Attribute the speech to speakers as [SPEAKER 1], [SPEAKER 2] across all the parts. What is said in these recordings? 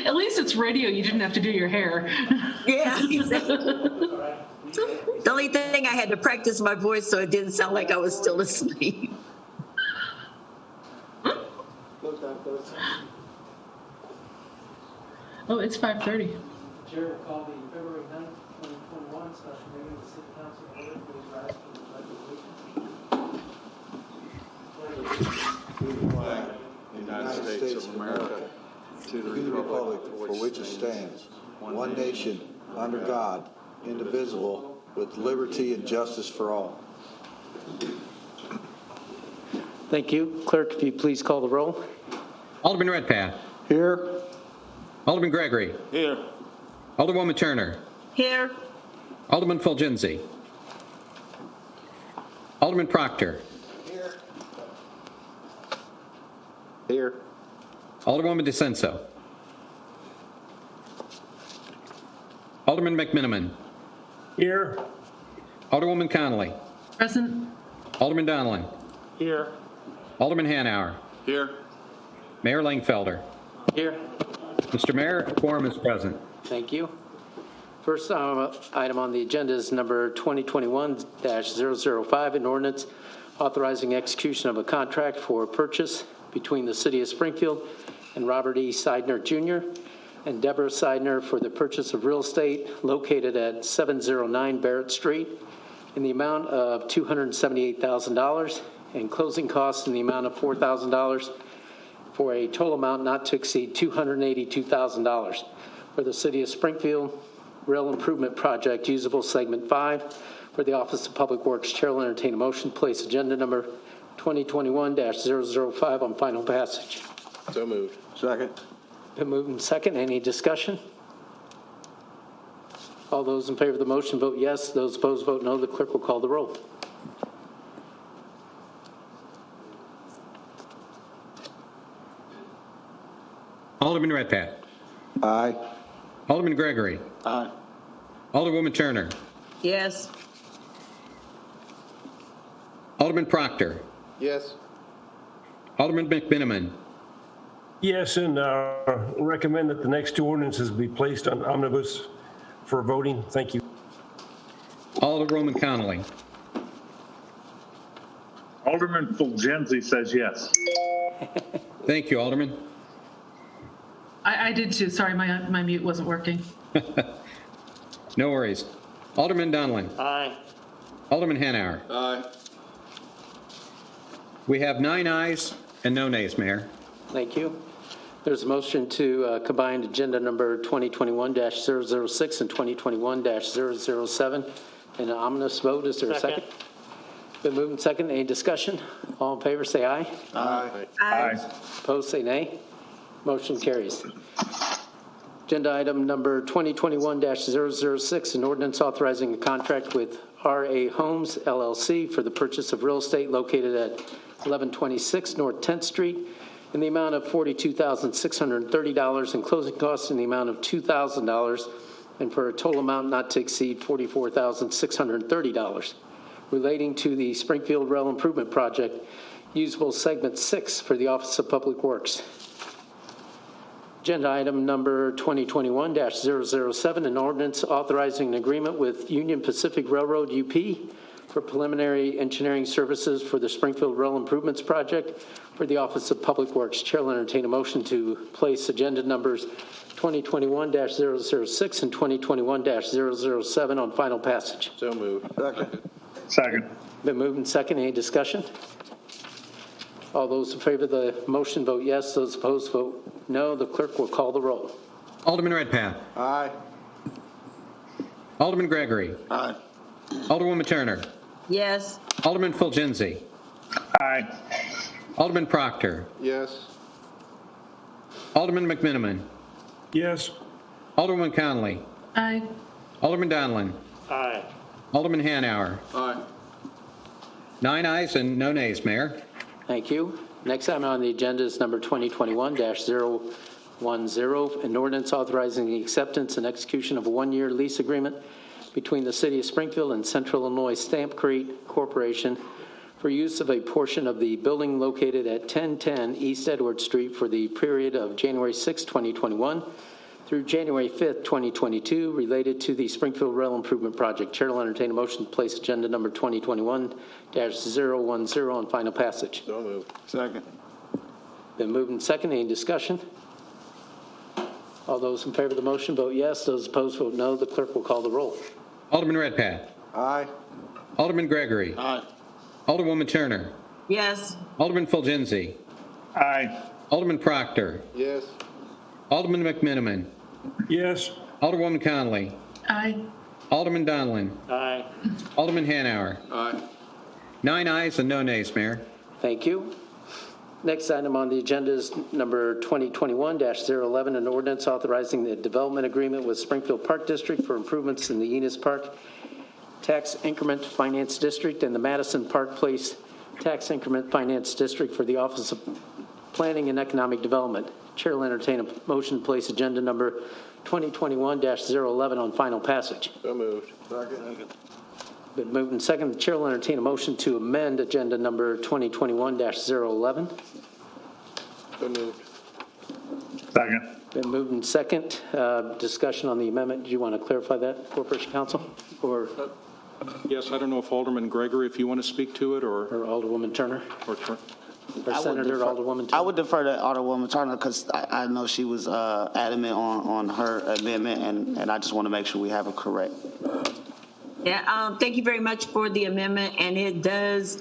[SPEAKER 1] At least it's radio. You didn't have to do your hair.
[SPEAKER 2] Yeah, exactly. The only thing I had to practice my voice so it didn't sound like I was still asleep.
[SPEAKER 1] Oh, it's 5:30.
[SPEAKER 3] The chair will call the February 9th, 2021 special meeting of the City Council to order. Please rise for the pledge of allegiance.
[SPEAKER 4] United States of America, to the republic for which it stands, one nation, under God, indivisible, with liberty and justice for all.
[SPEAKER 5] Thank you. Clerk, if you please call the roll.
[SPEAKER 6] Alderman Redpath.
[SPEAKER 4] Here.
[SPEAKER 6] Alderman Gregory.
[SPEAKER 4] Here.
[SPEAKER 6] Alderwoman Turner.
[SPEAKER 2] Here.
[SPEAKER 6] Alderman Fulgenzi. Alderman Proctor.
[SPEAKER 4] Here. Here.
[SPEAKER 6] Alderwoman DeCenso. Alderman McMiniman.
[SPEAKER 3] Here.
[SPEAKER 6] Alderwoman Connolly.
[SPEAKER 1] Present.
[SPEAKER 6] Alderman Donlin.
[SPEAKER 3] Here.
[SPEAKER 6] Alderman Hanauer.
[SPEAKER 4] Here.
[SPEAKER 6] Mayor Langfelder.
[SPEAKER 5] Here.
[SPEAKER 6] Mr. Mayor, a quorum is present.
[SPEAKER 5] Thank you. First item on the agenda is number 2021-005, an ordinance authorizing execution of a contract for purchase between the City of Springfield and Robert E. Seidner Jr. and Deborah Seidner for the purchase of real estate located at 709 Barrett Street in the amount of $278,000 and closing costs in the amount of $4,000 for a total amount not to exceed $282,000 for the City of Springfield Rail Improvement Project, usable segment 5 for the Office of Public Works. Chair will entertain a motion to place agenda number 2021-005 on final passage.
[SPEAKER 4] So moved. Second.
[SPEAKER 5] Been moved and second. Any discussion? All those in favor of the motion vote yes. Those opposed vote no. The clerk will call the roll.
[SPEAKER 6] Alderman Redpath.
[SPEAKER 4] Aye.
[SPEAKER 6] Alderman Gregory.
[SPEAKER 4] Aye.
[SPEAKER 6] Alderwoman Turner.
[SPEAKER 2] Yes.
[SPEAKER 6] Alderman Proctor.
[SPEAKER 4] Yes.
[SPEAKER 6] Alderman McMiniman.
[SPEAKER 7] Yes, and recommend that the next two ordinances be placed on omnibus for voting. Thank you.
[SPEAKER 6] Alderwoman Connolly.
[SPEAKER 8] Alderman Fulgenzi says yes.
[SPEAKER 6] Thank you, Alderman.
[SPEAKER 1] I did too. Sorry, my mute wasn't working.
[SPEAKER 6] No worries. Alderman Donlin.
[SPEAKER 5] Aye.
[SPEAKER 6] Alderman Hanauer.
[SPEAKER 4] Aye.
[SPEAKER 6] We have 9 ayes and no nays, Mayor.
[SPEAKER 5] Thank you. There's a motion to combine agenda number 2021-006 and 2021-007 in an ominous vote. Is there a second? Been moved and second. Any discussion? All in favor say aye.
[SPEAKER 4] Aye.
[SPEAKER 8] Aye.
[SPEAKER 5] Opposed say nay. Motion carries. Agenda item number 2021-006, an ordinance authorizing a contract with R.A. Homes, LLC for the purchase of real estate located at 1126 North 10th Street in the amount of $42,630 and closing costs in the amount of $2,000 and for a total amount not to exceed $44,630 relating to the Springfield Rail Improvement Project, usable segment 6 for the Office of Public Works. Agenda item number 2021-007, an ordinance authorizing an agreement with Union Pacific Railroad UP for preliminary engineering services for the Springfield Rail Improvements Project for the Office of Public Works. Chair will entertain a motion to place agenda numbers 2021-006 and 2021-007 on final passage.
[SPEAKER 4] So moved. Second.
[SPEAKER 8] Second.
[SPEAKER 5] Been moved and second. Any discussion? All those in favor of the motion vote yes. Those opposed vote no. The clerk will call the roll.
[SPEAKER 6] Alderman Redpath.
[SPEAKER 4] Aye.
[SPEAKER 6] Alderman Gregory.
[SPEAKER 4] Aye.
[SPEAKER 6] Alderwoman Turner.
[SPEAKER 2] Yes.
[SPEAKER 6] Alderman Fulgenzi.
[SPEAKER 8] Aye.
[SPEAKER 6] Alderman Proctor.
[SPEAKER 4] Yes.
[SPEAKER 6] Alderman McMiniman.
[SPEAKER 7] Yes.
[SPEAKER 6] Alderwoman Connolly.
[SPEAKER 1] Aye.
[SPEAKER 6] Alderman Donlin.
[SPEAKER 5] Aye.
[SPEAKER 6] Alderman Hanauer.
[SPEAKER 4] Aye.
[SPEAKER 6] 9 ayes and no nays, Mayor.
[SPEAKER 5] Thank you. Next item on the agenda is number 2021-010, an ordinance authorizing the acceptance and execution of a one-year lease agreement between the City of Springfield and Central Illinois Stamp Creek Corporation for use of a portion of the building located at 1010 East Edward Street for the period of January 6, 2021 through January 5th, 2022, related to the Springfield Rail Improvement Project. Chair will entertain a motion to place agenda number 2021-010 on final passage.
[SPEAKER 4] So moved.
[SPEAKER 8] Second.
[SPEAKER 5] Been moved and second. Any discussion? All those in favor of the motion vote yes. Those opposed vote no. The clerk will call the roll.
[SPEAKER 6] Alderman Redpath.
[SPEAKER 4] Aye.
[SPEAKER 6] Alderman Gregory.
[SPEAKER 8] Aye.
[SPEAKER 6] Alderwoman Turner.
[SPEAKER 2] Yes.
[SPEAKER 6] Alderman Fulgenzi.
[SPEAKER 8] Aye.
[SPEAKER 6] Alderman Proctor.
[SPEAKER 4] Yes.
[SPEAKER 6] Alderman McMiniman.
[SPEAKER 7] Yes.
[SPEAKER 6] Alderwoman Conley.
[SPEAKER 1] Aye.
[SPEAKER 6] Alderman Donlin.
[SPEAKER 5] Aye.
[SPEAKER 6] Alderman Hanauer.
[SPEAKER 4] Aye.
[SPEAKER 6] 9 ayes and no nays, Mayor.
[SPEAKER 5] Thank you. Next item on the agenda is number 2021-011, an ordinance authorizing the development agreement with Springfield Park District for improvements in the Enos Park Tax Increment Finance District and the Madison Park Place Tax Increment Finance District for the Office of Planning and Economic Development. Chair will entertain a motion to place agenda number 2021-011 on final passage.
[SPEAKER 4] So moved. Second.
[SPEAKER 5] Been moved and second. The chair will entertain a motion to amend agenda number 2021-011.
[SPEAKER 4] So moved.
[SPEAKER 8] Second.
[SPEAKER 5] Been moved and second. Discussion on the amendment. Do you want to clarify that, Corporation Counsel? Or
[SPEAKER 9] Yes, I don't know if Alderman Gregory, if you want to speak to it, or
[SPEAKER 5] Alderwoman Turner?
[SPEAKER 9] or
[SPEAKER 5] Or Senator Alderwoman Turner?
[SPEAKER 10] I would defer to Alderwoman Turner because I know she was adamant on her amendment, and I just want to make sure we have it correct.
[SPEAKER 2] Yeah, thank you very much for the amendment, and it does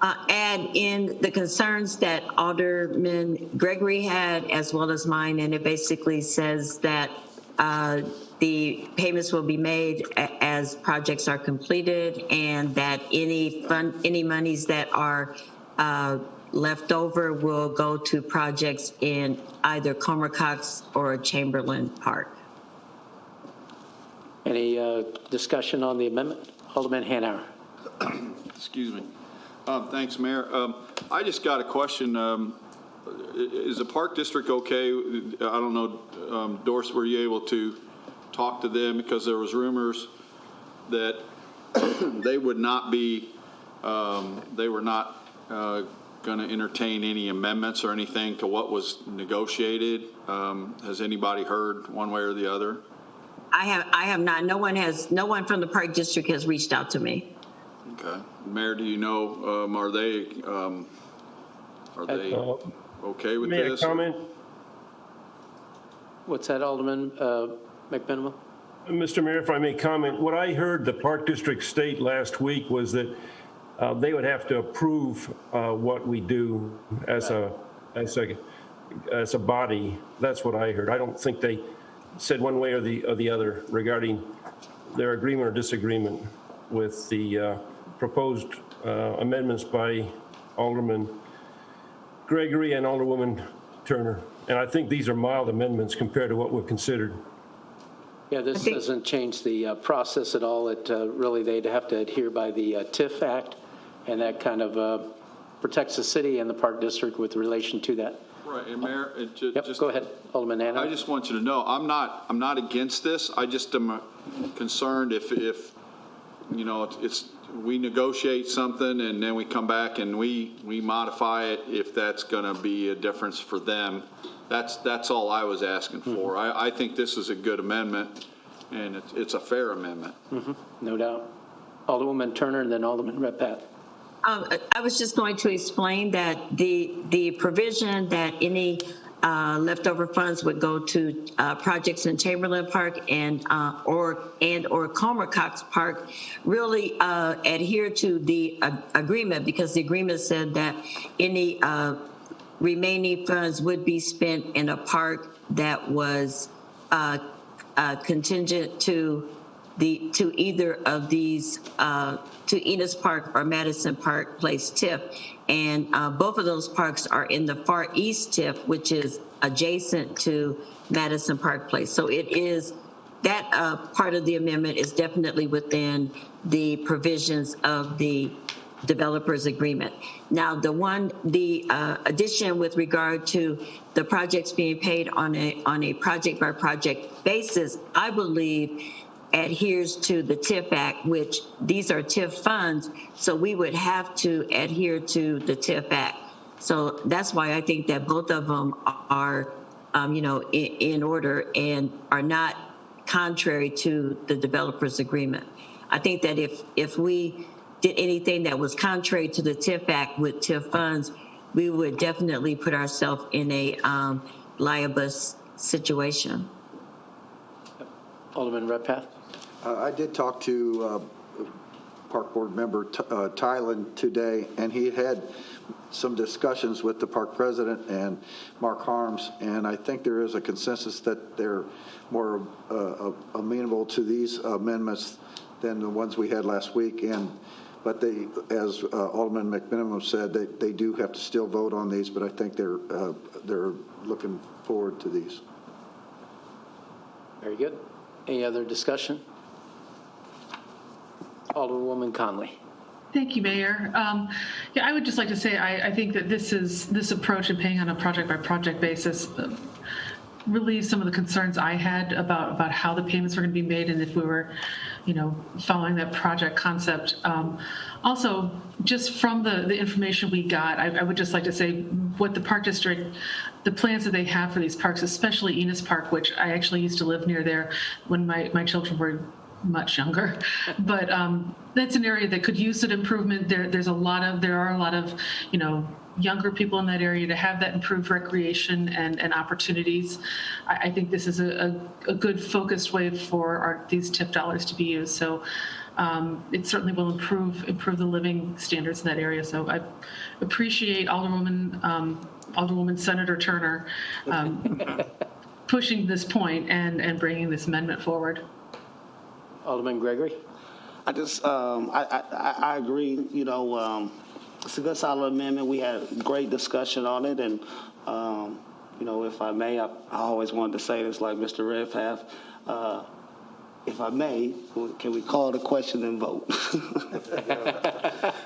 [SPEAKER 2] add in the concerns that Alderman Gregory had as well as mine, and it basically says that the payments will be made as projects are completed, and that any monies that are left over will go to projects in either Comer Cox or Chamberlain Park.
[SPEAKER 5] Any discussion on the amendment? Alderman Hanauer.
[SPEAKER 11] Excuse me. Thanks, Mayor. I just got a question. Is the Park District okay? I don't know, Doris, were you able to talk to them? Because there was rumors that they would not be, they were not going to entertain any amendments or anything to what was negotiated. Has anybody heard one way or the other?
[SPEAKER 2] I have not. No one from the Park District has reached out to me.
[SPEAKER 11] Okay. Mayor, do you know, are they okay with
[SPEAKER 7] May I
[SPEAKER 11] this?
[SPEAKER 7] comment?
[SPEAKER 5] What's that, Alderman McMiniman?
[SPEAKER 7] Mr. Mayor, if I may comment, what I heard the Park District state last week was that they would have to approve what we do as a body. That's what I heard. I don't think they said one way or the other regarding their agreement or disagreement with the proposed amendments by Alderman Gregory and Alderwoman Turner. And I think these are mild amendments compared to what we've considered.
[SPEAKER 5] Yeah, this doesn't change the process at all. It really, they'd have to adhere by the TIF Act, and that kind of protects the city and the Park District with relation to that.
[SPEAKER 11] Right, and Mayor,
[SPEAKER 5] Yep, go ahead, Alderman Hanauer.
[SPEAKER 11] I just want you to know, I'm not against this. I just am concerned if you know, we negotiate something and then we come back and we modify it, if that's going to be a difference for them. That's all I was asking for. I think this is a good amendment, and it's a fair amendment.
[SPEAKER 5] No doubt. Alderwoman Turner and then Alderman Redpath.
[SPEAKER 2] I was just going to explain that the provision that any leftover funds would go to projects in Chamberlain Park and or Comer Cox Park really adhere to the agreement, because the agreement said that any remaining funds would be spent in a park that was contingent to either of these, to Enos Park or Madison Park Place TIF. And both of those parks are in the Far East TIF, which is adjacent to Madison Park Place. So it is, that part of the amendment is definitely within the provisions of the developers agreement. Now, the addition with regard to the projects being paid on a project by project basis, I believe adheres to the TIF Act, which these are TIF funds, so we would have to adhere to the TIF Act. So that's why I think that both of them are, in order and are not contrary to the developers agreement. I think that if we did anything that was contrary to the TIF Act with TIF funds, we would definitely put ourselves in a liability situation.
[SPEAKER 5] Alderman Redpath?
[SPEAKER 4] I did talk to Park Board member Tylen today, and he had some discussions with the park president and Mark Harms, and I think there is a consensus that they're more amenable to these amendments than the ones we had last week. But they, as Alderman McMiniman said, they do have to still vote on these, but I think they're looking forward to these.
[SPEAKER 5] Very good. Any other discussion? Alderwoman Conley.
[SPEAKER 1] Thank you, Mayor. Yeah, I would just like to say I think that this approach of paying on a project-by-project basis relieves some of the concerns I had about how the payments were going to be made and if we were, following that project concept. Also, just from the information we got, I would just like to say what the Park District, the plans that they have for these parks, especially Enos Park, which I actually used to live near there when my children were much younger, but that's an area that could use an improvement. There are a lot of, younger people in that area to have that improved recreation and opportunities. I think this is a good focused way for these TIP dollars to be used. So it certainly will improve the living standards in that area. So I appreciate Alderwoman Senator Turner pushing this point and bringing this amendment forward.
[SPEAKER 5] Alderman Gregory?
[SPEAKER 10] I just, I agree, it's a good solid amendment. We had great discussion on it, and, if I may, I always wanted to say this like Mr. Redpath. If I may, can we call the question and vote?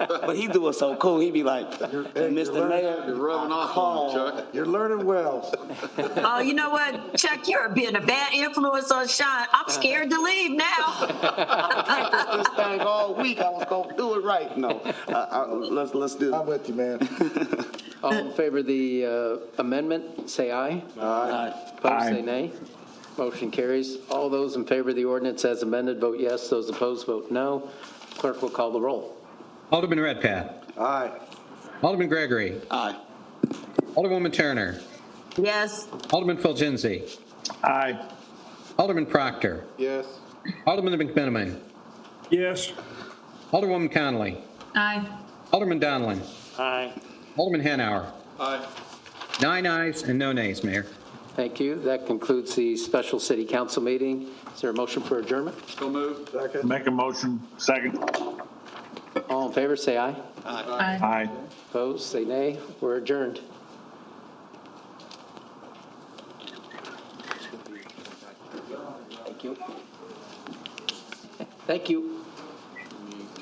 [SPEAKER 10] But he do it so cool. He be like, Mr. Mayor,
[SPEAKER 11] You're rubbing off on him, Chuck.
[SPEAKER 4] You're learning well.
[SPEAKER 2] Oh, you know what, Chuck, you're being a bad influence on Sean. I'm scared to leave now.
[SPEAKER 10] this thing all week. I was going to do it right. No, let's do it.
[SPEAKER 4] I'm with you, man.
[SPEAKER 5] All in favor of the amendment, say aye.
[SPEAKER 4] Aye.
[SPEAKER 5] Opposed,
[SPEAKER 8] Aye.
[SPEAKER 5] say nay. Motion carries. All those in favor of the ordinance as amended, vote yes. Those opposed, vote no. Clerk will call the roll.
[SPEAKER 6] Alderman Redpath.
[SPEAKER 4] Aye.
[SPEAKER 6] Alderman Gregory.
[SPEAKER 10] Aye.
[SPEAKER 6] Alderwoman Turner.
[SPEAKER 2] Yes.
[SPEAKER 6] Alderman Fulgenzi.
[SPEAKER 8] Aye.
[SPEAKER 6] Alderman Proctor.
[SPEAKER 4] Yes.
[SPEAKER 6] Alderman McMiniman.
[SPEAKER 7] Yes.
[SPEAKER 6] Alderwoman Conley.
[SPEAKER 1] Aye.
[SPEAKER 6] Alderman Donlin.
[SPEAKER 8] Aye.
[SPEAKER 6] Alderman Hanauer.
[SPEAKER 11] Aye.
[SPEAKER 6] 9 ayes and no nays, Mayor.
[SPEAKER 5] Thank you. That concludes the special city council meeting. Is there a motion for adjournment?
[SPEAKER 11] So moved.
[SPEAKER 4] Second.
[SPEAKER 8] Make a motion. Second.
[SPEAKER 5] All in favor, say aye.
[SPEAKER 1] Aye.
[SPEAKER 8] Aye.
[SPEAKER 5] Opposed, say nay. We're adjourned. Thank you. Thank you.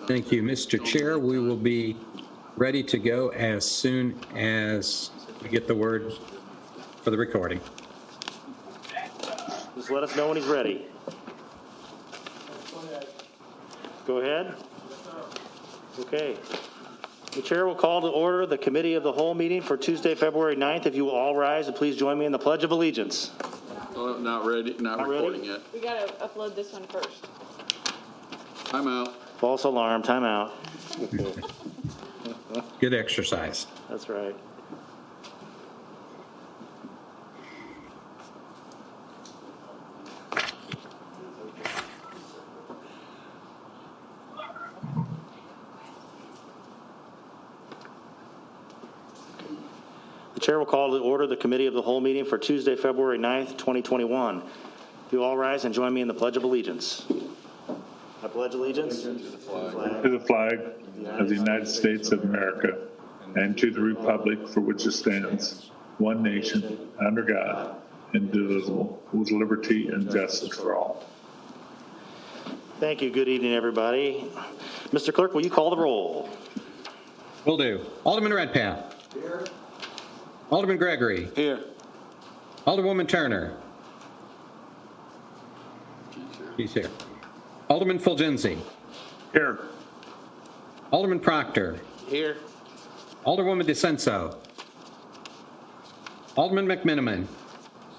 [SPEAKER 6] Thank you, Mr. Chair. We will be ready to go as soon as we get the word for the recording.
[SPEAKER 12] Just let us know when he's ready. Go ahead. Okay. The chair will call to order the committee of the whole meeting for Tuesday, February 9th. If you will all rise and please join me in the Pledge of Allegiance.
[SPEAKER 11] Oh, not ready, not recording
[SPEAKER 12] ready?
[SPEAKER 11] yet.
[SPEAKER 13] We gotta upload this one first.
[SPEAKER 11] I'm out.
[SPEAKER 12] False alarm, time out.
[SPEAKER 6] Good exercise.
[SPEAKER 12] That's right. The chair will call to order the committee of the whole meeting for Tuesday, February 9th, 2021. You all rise and join me in the Pledge of Allegiance. I pledge allegiance
[SPEAKER 8] To the flag of the United States of America and to the republic for which it stands, one nation, under God, indivisible, with liberty and justice for all.
[SPEAKER 12] Thank you. Good evening, everybody. Mr. Clerk, will you call the roll?
[SPEAKER 6] Will do. Alderman Redpath. Here. Alderman Gregory.
[SPEAKER 10] Here.
[SPEAKER 6] Alderwoman Turner. She's here. Alderman Fulgenzi.
[SPEAKER 8] Here.
[SPEAKER 6] Alderman Proctor.
[SPEAKER 5] Here.
[SPEAKER 6] Alderwoman DeCenso. Alderman McMiniman.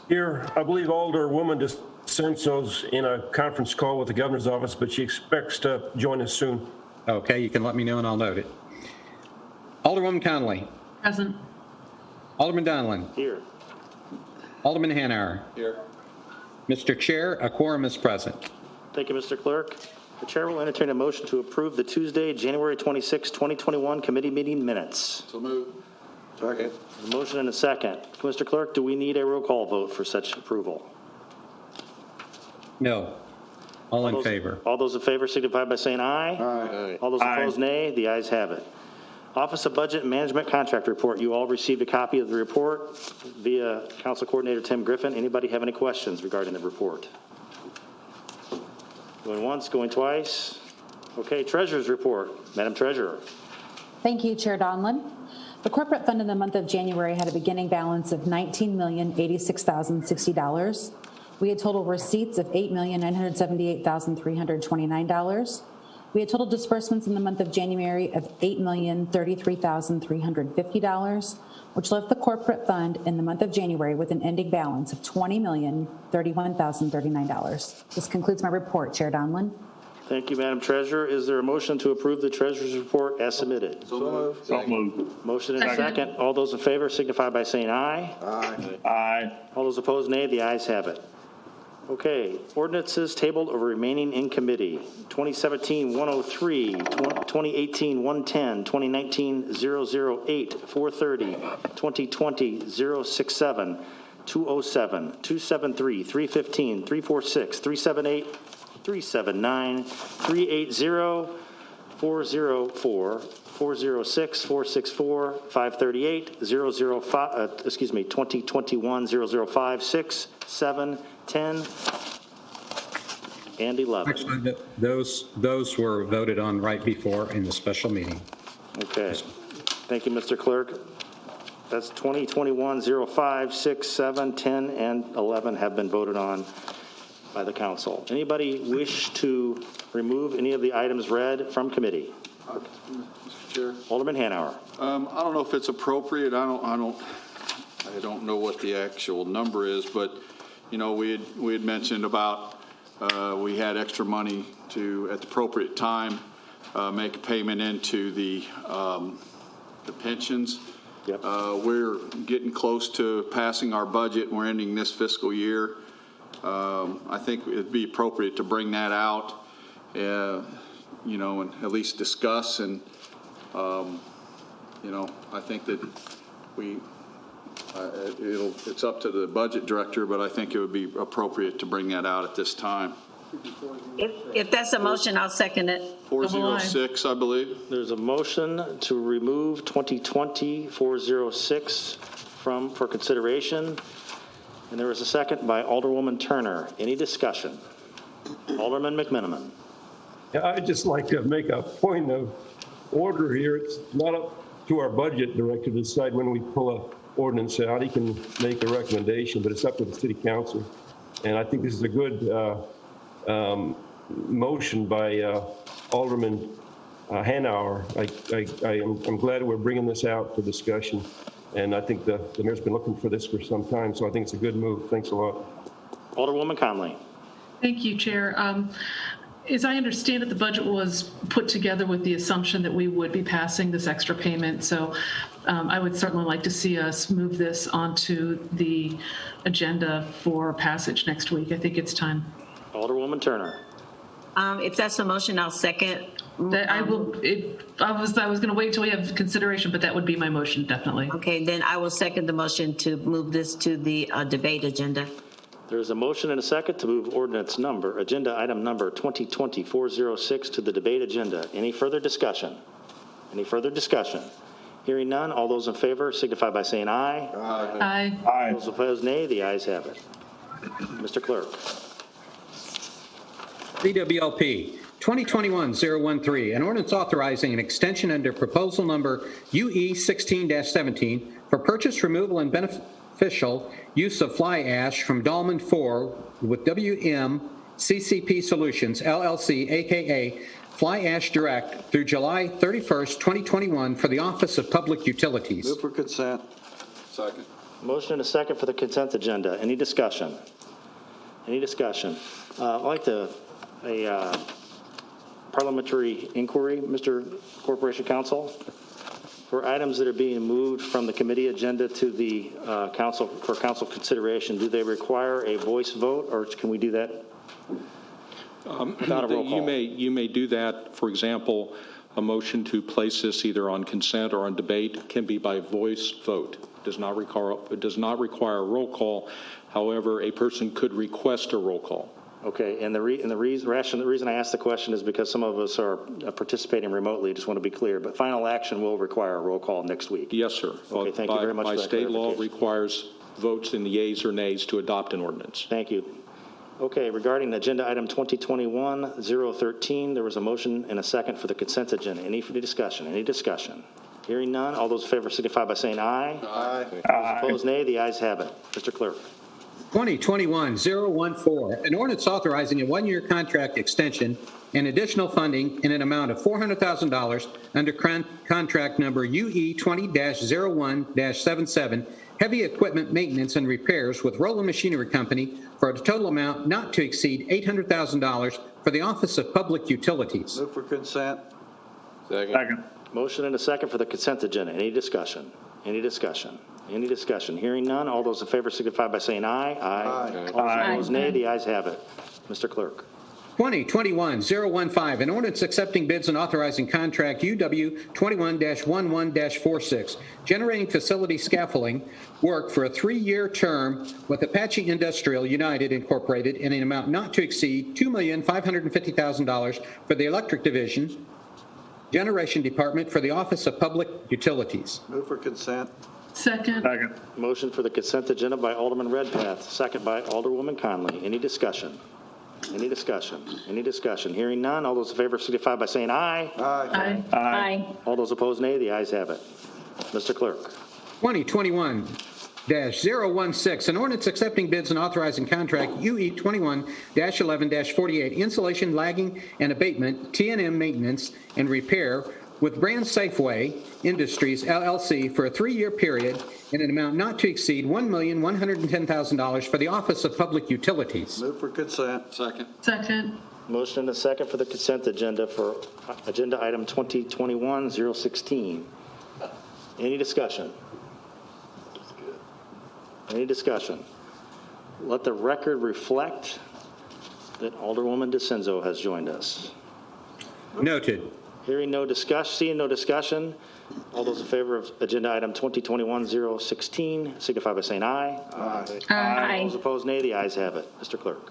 [SPEAKER 7] Here, I believe Alderwoman DeCenso's in a conference call with the governor's office, but she expects to join us soon.
[SPEAKER 6] Okay, you can let me know and I'll note it. Alderwoman Connolly.
[SPEAKER 1] Present.
[SPEAKER 6] Alderman Donlin.
[SPEAKER 12] Here.
[SPEAKER 6] Alderman Hanauer.
[SPEAKER 11] Here.
[SPEAKER 6] Mr. Chair, a quorum is present.
[SPEAKER 12] Thank you, Mr. Clerk. The chair will entertain a motion to approve the Tuesday, January 26, 2021 committee meeting minutes.
[SPEAKER 11] So move.
[SPEAKER 4] Second.
[SPEAKER 12] A motion and a second. Mr. Clerk, do we need a roll call vote for such approval?
[SPEAKER 6] No. All in favor.
[SPEAKER 12] All those in favor signify by saying aye.
[SPEAKER 4] Aye.
[SPEAKER 12] All those opposed, nay. The ayes have it. Office of Budget and Management Contract Report. You all received a copy of the report via Council Coordinator Tim Griffin. Anybody have any questions regarding the report? Going once, going twice. Okay, Treasurer's Report. Madam Treasurer.
[SPEAKER 14] Thank you, Chair Donlin. The corporate fund in the month of January had a beginning balance of $19,086,060. We had total receipts of $8,978,329. We had total disbursements in the month of January of $8,033,350, which left the corporate fund in the month of January with an ending balance of $20,031,039. This concludes my report, Chair Donlin.
[SPEAKER 12] Thank you, Madam Treasurer. Is there a motion to approve the Treasurer's Report as submitted?
[SPEAKER 11] So moved.
[SPEAKER 8] So moved.
[SPEAKER 12] Motion and a second. All those in favor signify by saying aye.
[SPEAKER 4] Aye.
[SPEAKER 8] Aye.
[SPEAKER 12] All those opposed, nay. The ayes have it. Okay, ordinances tabled or remaining in committee. 2017-103, 2018-110, 2019-008, 430, 2020-067, 207, 273, 315, 346, 378, 379, 380, 404, 406, 464, 538, 2021-005, 6, 7, 10, and 11.
[SPEAKER 6] Actually, those were voted on right before in the special meeting.
[SPEAKER 12] Okay. Thank you, Mr. Clerk. That's 2021-05, 6, 7, 10, and 11 have been voted on by the council. Anybody wish to remove any of the items read from committee?
[SPEAKER 11] Mr. Chair.
[SPEAKER 12] Alderman Hanauer.
[SPEAKER 11] I don't know if it's appropriate. I don't know what the actual number is, but you know, we had mentioned about we had extra money to at the appropriate time make a payment into the pensions.
[SPEAKER 12] Yep.
[SPEAKER 11] We're getting close to passing our budget. We're ending this fiscal year. I think it'd be appropriate to bring that out, you know, and at least discuss. And you know, I think that it's up to the budget director, but I think it would be appropriate to bring that out at this time.
[SPEAKER 2] If that's a motion, I'll second it.
[SPEAKER 11] 406, I believe.
[SPEAKER 12] There's a motion to remove 2020-406 for consideration, and there was a second by Alderwoman Turner. Any discussion? Alderman McMiniman.
[SPEAKER 7] Yeah, I'd just like to make a point of order here. It's not up to our budget director to decide when we pull a ordinance out. He can make a recommendation, but it's up to the city council. And I think this is a good motion by Alderman Hanauer. I'm glad we're bringing this out for discussion. And I think the mayor's been looking for this for some time, so I think it's a good move. Thanks a lot.
[SPEAKER 12] Alderwoman Conley.
[SPEAKER 1] Thank you, Chair. As I understand it, the budget was put together with the assumption that we would be passing this extra payment. So I would certainly like to see us move this onto the agenda for passage next week. I think it's time.
[SPEAKER 12] Alderwoman Turner.
[SPEAKER 2] If that's a motion, I'll second.
[SPEAKER 1] I was going to wait until we have consideration, but that would be my motion, definitely.
[SPEAKER 2] Okay, then I will second the motion to move this to the debate agenda.
[SPEAKER 12] There's a motion and a second to move agenda item number 2020-406 to the debate agenda. Any further discussion? Any further discussion? Hearing none, all those in favor signify by saying aye.
[SPEAKER 1] Aye.
[SPEAKER 8] Aye.
[SPEAKER 12] Those opposed, nay. The ayes have it. Mr. Clerk.
[SPEAKER 6] CWLP 2021-013, an ordinance authorizing an extension under proposal number UE 16-17 for purchase, removal, and beneficial use of fly ash from Dolman 4 with WM CCP Solutions, LLC, a.k.a. Fly Ash Direct, through July 31st, 2021, for the Office of Public Utilities.
[SPEAKER 4] Move for consent.
[SPEAKER 11] Second.
[SPEAKER 12] Motion and a second for the consent agenda. Any discussion? Any discussion? I'd like a parliamentary inquiry, Mr. Corporation Counsel, for items that are being moved from the committee agenda to the council for council consideration. Do they require a voice vote, or can we do that without a roll call?
[SPEAKER 9] You may do that. For example, a motion to place this either on consent or on debate can be by voice vote. It does not require a roll call. However, a person could request a roll call.
[SPEAKER 12] Okay, and the reason I asked the question is because some of us are participating remotely. Just want to be clear. But final action will require a roll call next week.
[SPEAKER 9] Yes, sir.
[SPEAKER 12] Okay, thank you very much for that
[SPEAKER 9] state law,
[SPEAKER 12] clarification.
[SPEAKER 9] requires votes in the yeas or nays to adopt an ordinance.
[SPEAKER 12] Thank you. Okay, regarding agenda item 2021-013, there was a motion and a second for the consent agenda. Any discussion? Any discussion? Hearing none, all those in favor signify by saying aye.
[SPEAKER 4] Aye.
[SPEAKER 12] Those opposed, nay. The ayes have it. Mr. Clerk.
[SPEAKER 6] 2021-014, an ordinance authorizing a one-year contract extension and additional funding in an amount of $400,000 under contract number UE 20-01-77, heavy equipment maintenance and repairs with Roland Machinery Company for a total amount not to exceed $800,000 for the Office of Public Utilities.
[SPEAKER 4] Move for consent.
[SPEAKER 8] Second.
[SPEAKER 12] Motion and a second for the consent agenda. Any discussion? Any discussion? Any discussion? Hearing none, all those in favor signify by saying aye. Aye. All those opposed, nay. The ayes have it. Mr. Clerk.
[SPEAKER 6] 2021-015, an ordinance accepting bids and authorizing contract UW 21-11-46, generating facility scaffolding work for a 3-year term with Apache Industrial United Incorporated in an amount not to exceed $2,550,000 for the Electric Division, Generation Department for the Office of Public Utilities.
[SPEAKER 4] Move for consent.
[SPEAKER 1] Second.
[SPEAKER 12] Motion for the consent agenda by Alderman Redpath, second by Alderwoman Conley. Any discussion? Any discussion? Any discussion? Hearing none, all those in favor signify by saying aye.
[SPEAKER 4] Aye.
[SPEAKER 13] Aye.
[SPEAKER 12] All those opposed, nay. The ayes have it. Mr. Clerk.
[SPEAKER 6] 2021-016, an ordinance accepting bids and authorizing contract UE 21-11-48, insulation, lagging, and abatement, T&M maintenance and repair with Brand Safeway Industries, LLC, for a 3-year period in an amount not to exceed $1,110,000 for the Office of Public Utilities.
[SPEAKER 4] Move for consent.
[SPEAKER 11] Second.
[SPEAKER 1] Second.
[SPEAKER 12] Motion and a second for the consent agenda for agenda item 2021-016. Any discussion? Any discussion? Let the record reflect that Alderwoman DeCenzo has joined us.
[SPEAKER 6] Noted.
[SPEAKER 12] Hearing no discussion, seeing no discussion, all those in favor of agenda item 2021-016 signify by saying aye.
[SPEAKER 13] Aye.
[SPEAKER 12] All those opposed, nay. The ayes have it. Mr. Clerk.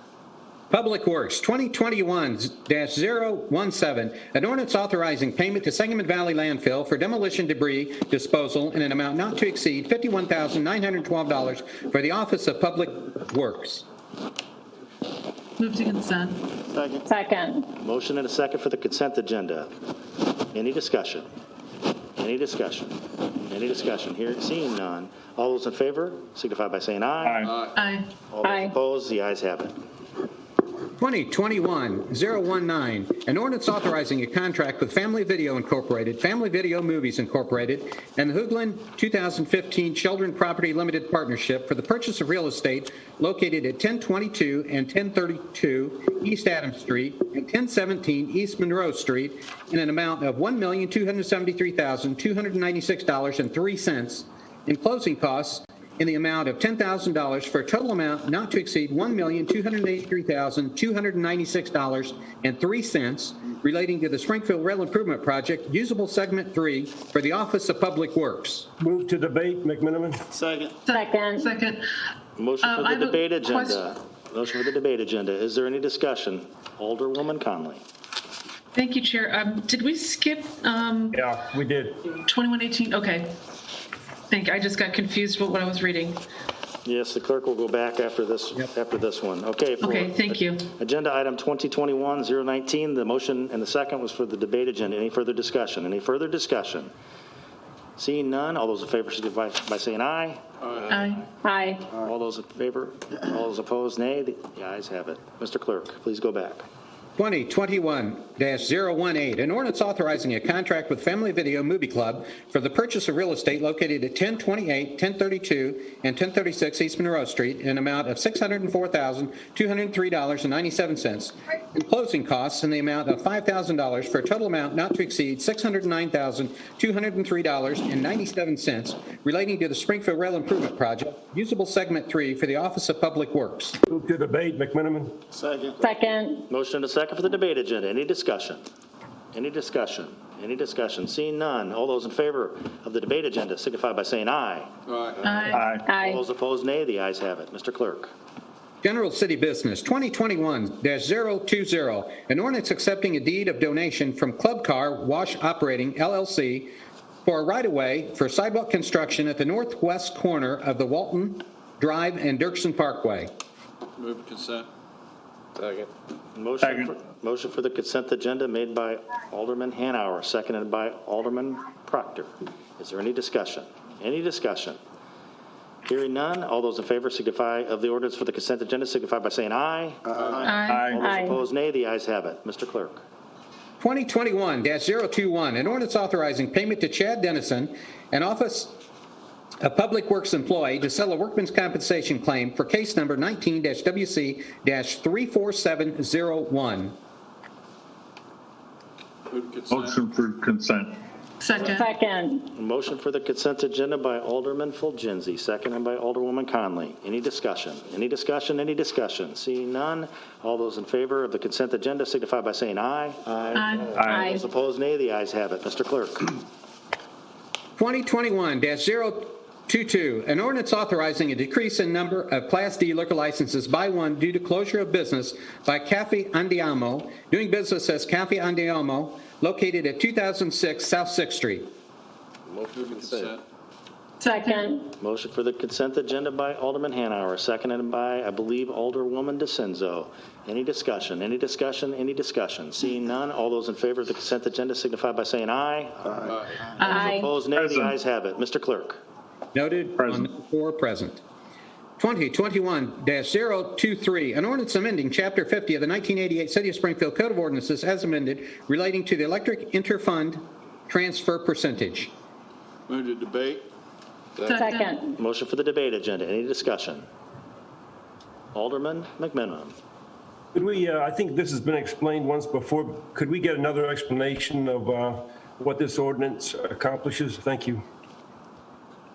[SPEAKER 6] Public Works, 2021-017, an ordinance authorizing payment to Sangamon Valley Landfill for demolition debris disposal in an amount not to exceed $51,912 for the Office of Public Works.
[SPEAKER 1] Move to consent.
[SPEAKER 13] Second.
[SPEAKER 12] Motion and a second for the consent agenda. Any discussion? Any discussion? Any discussion? Here, seeing none. All those in favor signify by saying aye.
[SPEAKER 1] Aye.
[SPEAKER 12] All those
[SPEAKER 13] Aye.
[SPEAKER 12] opposed, the ayes have it.
[SPEAKER 6] 2021-019, an ordinance authorizing a contract with Family Video Incorporated, Family Video Movies Incorporated, and the Hoogland 2015 Children Property Limited Partnership for the purchase of real estate located at 1022 and 1032 East Adams Street and 1017 East Monroe Street in an amount of $1,273,296.03 in closing costs in the amount of $10,000 for a total amount not to exceed $1,283,296.03 relating to the Springfield Rail Improvement Project, usable segment 3 for the Office of Public Works.
[SPEAKER 7] Move to debate, McMiniman.
[SPEAKER 13] Second.
[SPEAKER 1] Second.
[SPEAKER 12] Motion for
[SPEAKER 1] I
[SPEAKER 12] the
[SPEAKER 1] have a
[SPEAKER 12] debate agenda. Motion for the debate agenda. Is there any discussion? Alderwoman Conley.
[SPEAKER 1] Thank you, Chair. Did we skip
[SPEAKER 7] Yeah, we did.
[SPEAKER 1] 2118? Okay. Thank you. I just got confused with what I was reading.
[SPEAKER 12] Yes, the clerk will go back after this one. Okay. for
[SPEAKER 1] Okay, thank you.
[SPEAKER 12] Agenda item 2021-019, the motion and the second was for the debate agenda. Any further discussion? Any further discussion? Seeing none, all those in favor signify by saying aye.
[SPEAKER 1] Aye.
[SPEAKER 13] Aye.
[SPEAKER 12] All those in favor, all those opposed, nay. The ayes have it. Mr. Clerk, please go back.
[SPEAKER 6] 2021-018, an ordinance authorizing a contract with Family Video Movie Club for the purchase of real estate located at 1028, 1032, and 1036 East Monroe Street in an amount of $604,203.97, and closing costs in the amount of $5,000 for a total amount not to exceed $609,203.97 relating to the Springfield Rail Improvement Project, usable segment 3 for the Office of Public Works.
[SPEAKER 7] Move to debate, McMiniman.
[SPEAKER 10] Second.
[SPEAKER 13] Second.
[SPEAKER 12] Motion and a second for the debate agenda. Any discussion? Any discussion? Any discussion? Seeing none, all those in favor of the debate agenda signify by saying aye.
[SPEAKER 1] Aye.
[SPEAKER 12] All
[SPEAKER 13] Aye.
[SPEAKER 12] those opposed, nay. The ayes have it. Mr. Clerk.
[SPEAKER 6] General City Business, 2021-020, an ordinance accepting a deed of donation from Club Car Wash Operating, LLC, for a right-of-way for sidewalk construction at the northwest corner of the Walton Drive and Dirksen Parkway.
[SPEAKER 11] Move to consent.
[SPEAKER 12] Motion for the consent agenda made by Alderman Hanauer, seconded by Alderman Proctor. Is there any discussion? Any discussion? Hearing none, all those in favor signify of the ordinance for the consent agenda signify by saying aye.
[SPEAKER 1] Aye.
[SPEAKER 12] All those
[SPEAKER 13] Aye.
[SPEAKER 12] opposed, nay. The ayes have it. Mr. Clerk.
[SPEAKER 6] 2021-021, an ordinance authorizing payment to Chad Dennison, an Office of Public Works employee, to settle a workman's compensation claim for case number 19-WC-34701.
[SPEAKER 8] Motion for consent.
[SPEAKER 1] Second.
[SPEAKER 13] Second.
[SPEAKER 12] Motion for the consent agenda by Alderman Fulgenzi, seconded by Alderwoman Conley. Any discussion? Any discussion? Any discussion? Seeing none, all those in favor of the consent agenda signify by saying aye.
[SPEAKER 1] Aye.
[SPEAKER 13] Aye.
[SPEAKER 12] Those opposed, nay. The ayes have it. Mr. Clerk.
[SPEAKER 6] 2021-022, an ordinance authorizing a decrease in number of Class D liquor licenses by one due to closure of business by Cafe Andiamo, doing business as Cafe Andiamo, located at 2006 South 6th Street.
[SPEAKER 11] Move to consent.
[SPEAKER 13] Second.
[SPEAKER 12] Motion for the consent agenda by Alderman Hanauer, seconded by, I believe, Alderwoman DeCenzo. Any discussion? Any discussion? Any discussion? Seeing none, all those in favor of the consent agenda signify by saying aye.
[SPEAKER 13] Aye.
[SPEAKER 12] Opposed, nay. The
[SPEAKER 8] Present.
[SPEAKER 12] ayes have it. Mr. Clerk.
[SPEAKER 6] Noted
[SPEAKER 8] Present.
[SPEAKER 6] on the present. 2021-023, an ordinance amending Chapter 50 of the 1988 City of Springfield Code of Ordinances as amended relating to the electric interfund transfer percentage.
[SPEAKER 11] Move to debate.
[SPEAKER 13] Second.
[SPEAKER 12] Motion for the debate agenda. Any discussion? Alderman McMiniman.
[SPEAKER 7] Could we, I think this has been explained once before, could we get another explanation of what this ordinance accomplishes? Thank you.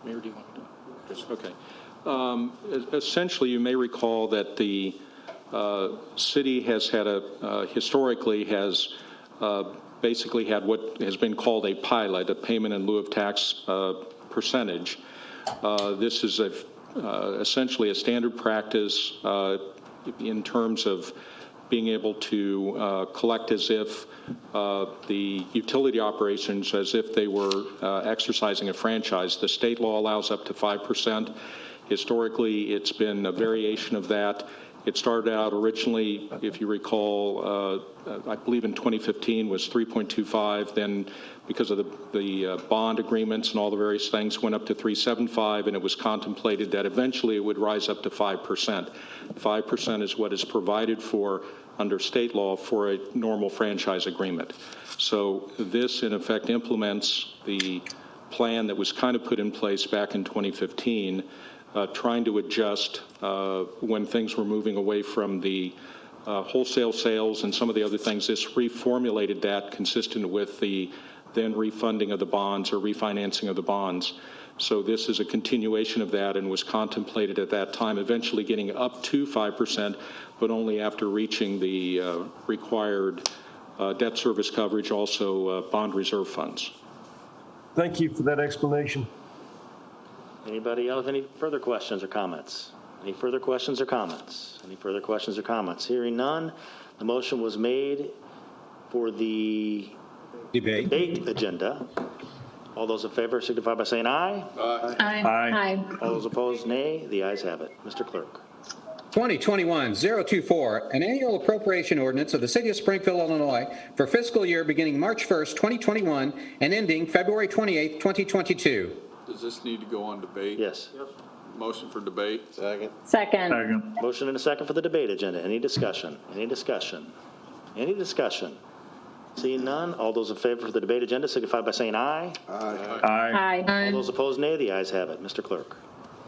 [SPEAKER 9] Mayor, do you want to do it? Okay. Essentially, you may recall that the city has had historically has basically had what has been called a pilot, a payment in lieu of tax percentage. This is essentially a standard practice in terms of being able to collect as if the utility operations, as if they were exercising a franchise. The state law allows up to 5%. Historically, it's been a variation of that. It started out originally, if you recall, I believe in 2015 was 3.25. Then because of the bond agreements and all the various things went up to 3.75, and it was contemplated that eventually it would rise up to 5%. 5% is what is provided for under state law for a normal franchise agreement. So this in effect implements the plan that was kind of put in place back in 2015, trying to adjust when things were moving away from the wholesale sales and some of the other things. This reformulated that consistent with the then refunding of the bonds or refinancing of the bonds. So this is a continuation of that and was contemplated at that time, eventually getting up to 5%, but only after reaching the required debt service coverage, also bond reserve funds.
[SPEAKER 7] Thank you for that explanation.
[SPEAKER 12] Anybody else, any further questions or comments? Any further questions or comments? Any further questions or comments? Hearing none, the motion was made for the debate agenda. All those in favor signify by saying aye.
[SPEAKER 1] Aye.
[SPEAKER 13] Aye.
[SPEAKER 12] All those opposed, nay. The ayes have it. Mr. Clerk.
[SPEAKER 6] 2021-024, an annual appropriation ordinance of the City of Springfield, Illinois for fiscal year beginning March 1st, 2021 and ending February 28th, 2022.
[SPEAKER 11] Does this need to go on debate?
[SPEAKER 12] Yes.
[SPEAKER 11] Motion for debate?
[SPEAKER 13] Second.
[SPEAKER 8] Second.
[SPEAKER 12] Motion and a second for the debate agenda. Any discussion? Any discussion? Any discussion? Seeing none, all those in favor of the debate agenda signify by saying aye.
[SPEAKER 8] Aye.
[SPEAKER 13] Aye.
[SPEAKER 12] All those opposed, nay. The ayes have it. Mr. Clerk.